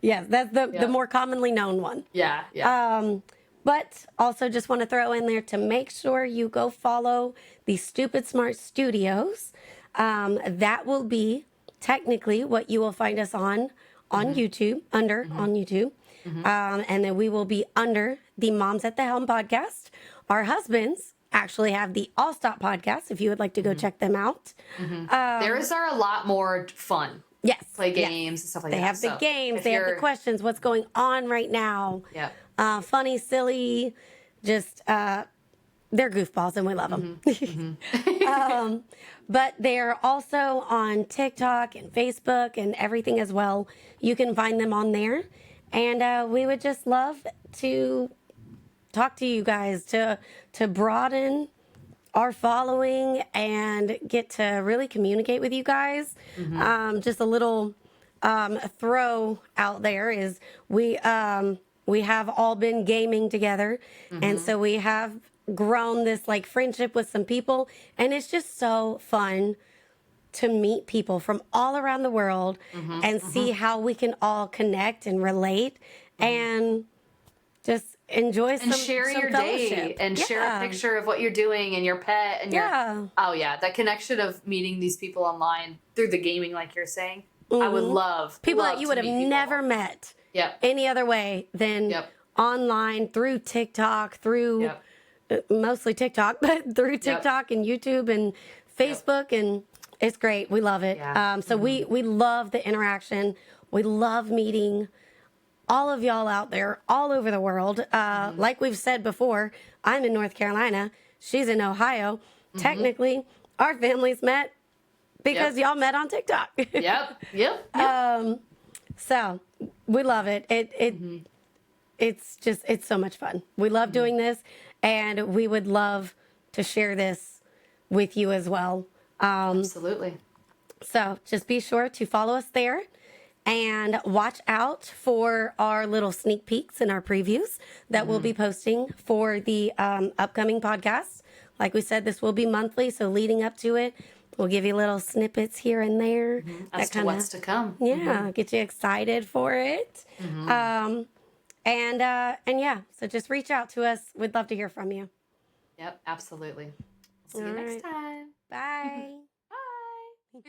Yes, that's the more commonly known one. Yeah. But also just want to throw in there to make sure you go follow the Stupid Smart Studios. That will be technically what you will find us on YouTube, on YouTube. And then we will be under the Moms at the Helm podcast. Our husbands actually have the All Stop podcast if you would like to go check them out. Theirs are a lot more fun. Yes. Play games and stuff like They that. have the games, they have the questions, what's going on right now. Yeah. Funny, silly, just they're goofballs and we love them. But they're also on TikTok and Facebook and everything as well. You can find them on there. And we would just love to talk to you guys, to broaden our following and get to really communicate with you guys. Just a little throw out there is we have all been gaming together. And so we have grown this like friendship with some people, and it's just so fun to meet people from all around the world and see how we can all connect and relate and just enjoy and share your day and share a picture of what you're doing and your pet and your that connection of meeting these people online through the gaming, like you're saying. I would love people love that you would have never met any other way than online, through TikTok, through mostly TikTok, but through TikTok and YouTube and Facebook, and it's great. We love it. So we love the interaction. We love meeting all of y'all out there all over the world. Like we've said before, I'm in North Carolina. She's in Ohio. Technically, our families met because y'all met on TikTok. So we love it. It's so much fun. We love doing this, and we would love to share this with you as well. Absolutely. So just be sure to follow us there and watch out for our little sneak peeks and our previews that we'll be posting for the upcoming podcasts. Like we said, this will be monthly, so leading up to it, we'll give you little snippets here and there. As to what's to come. Yeah, get you excited for it. And yeah, so just reach out to us. We'd love to hear from you. Yep, absolutely. See you next time. Bye. Bye.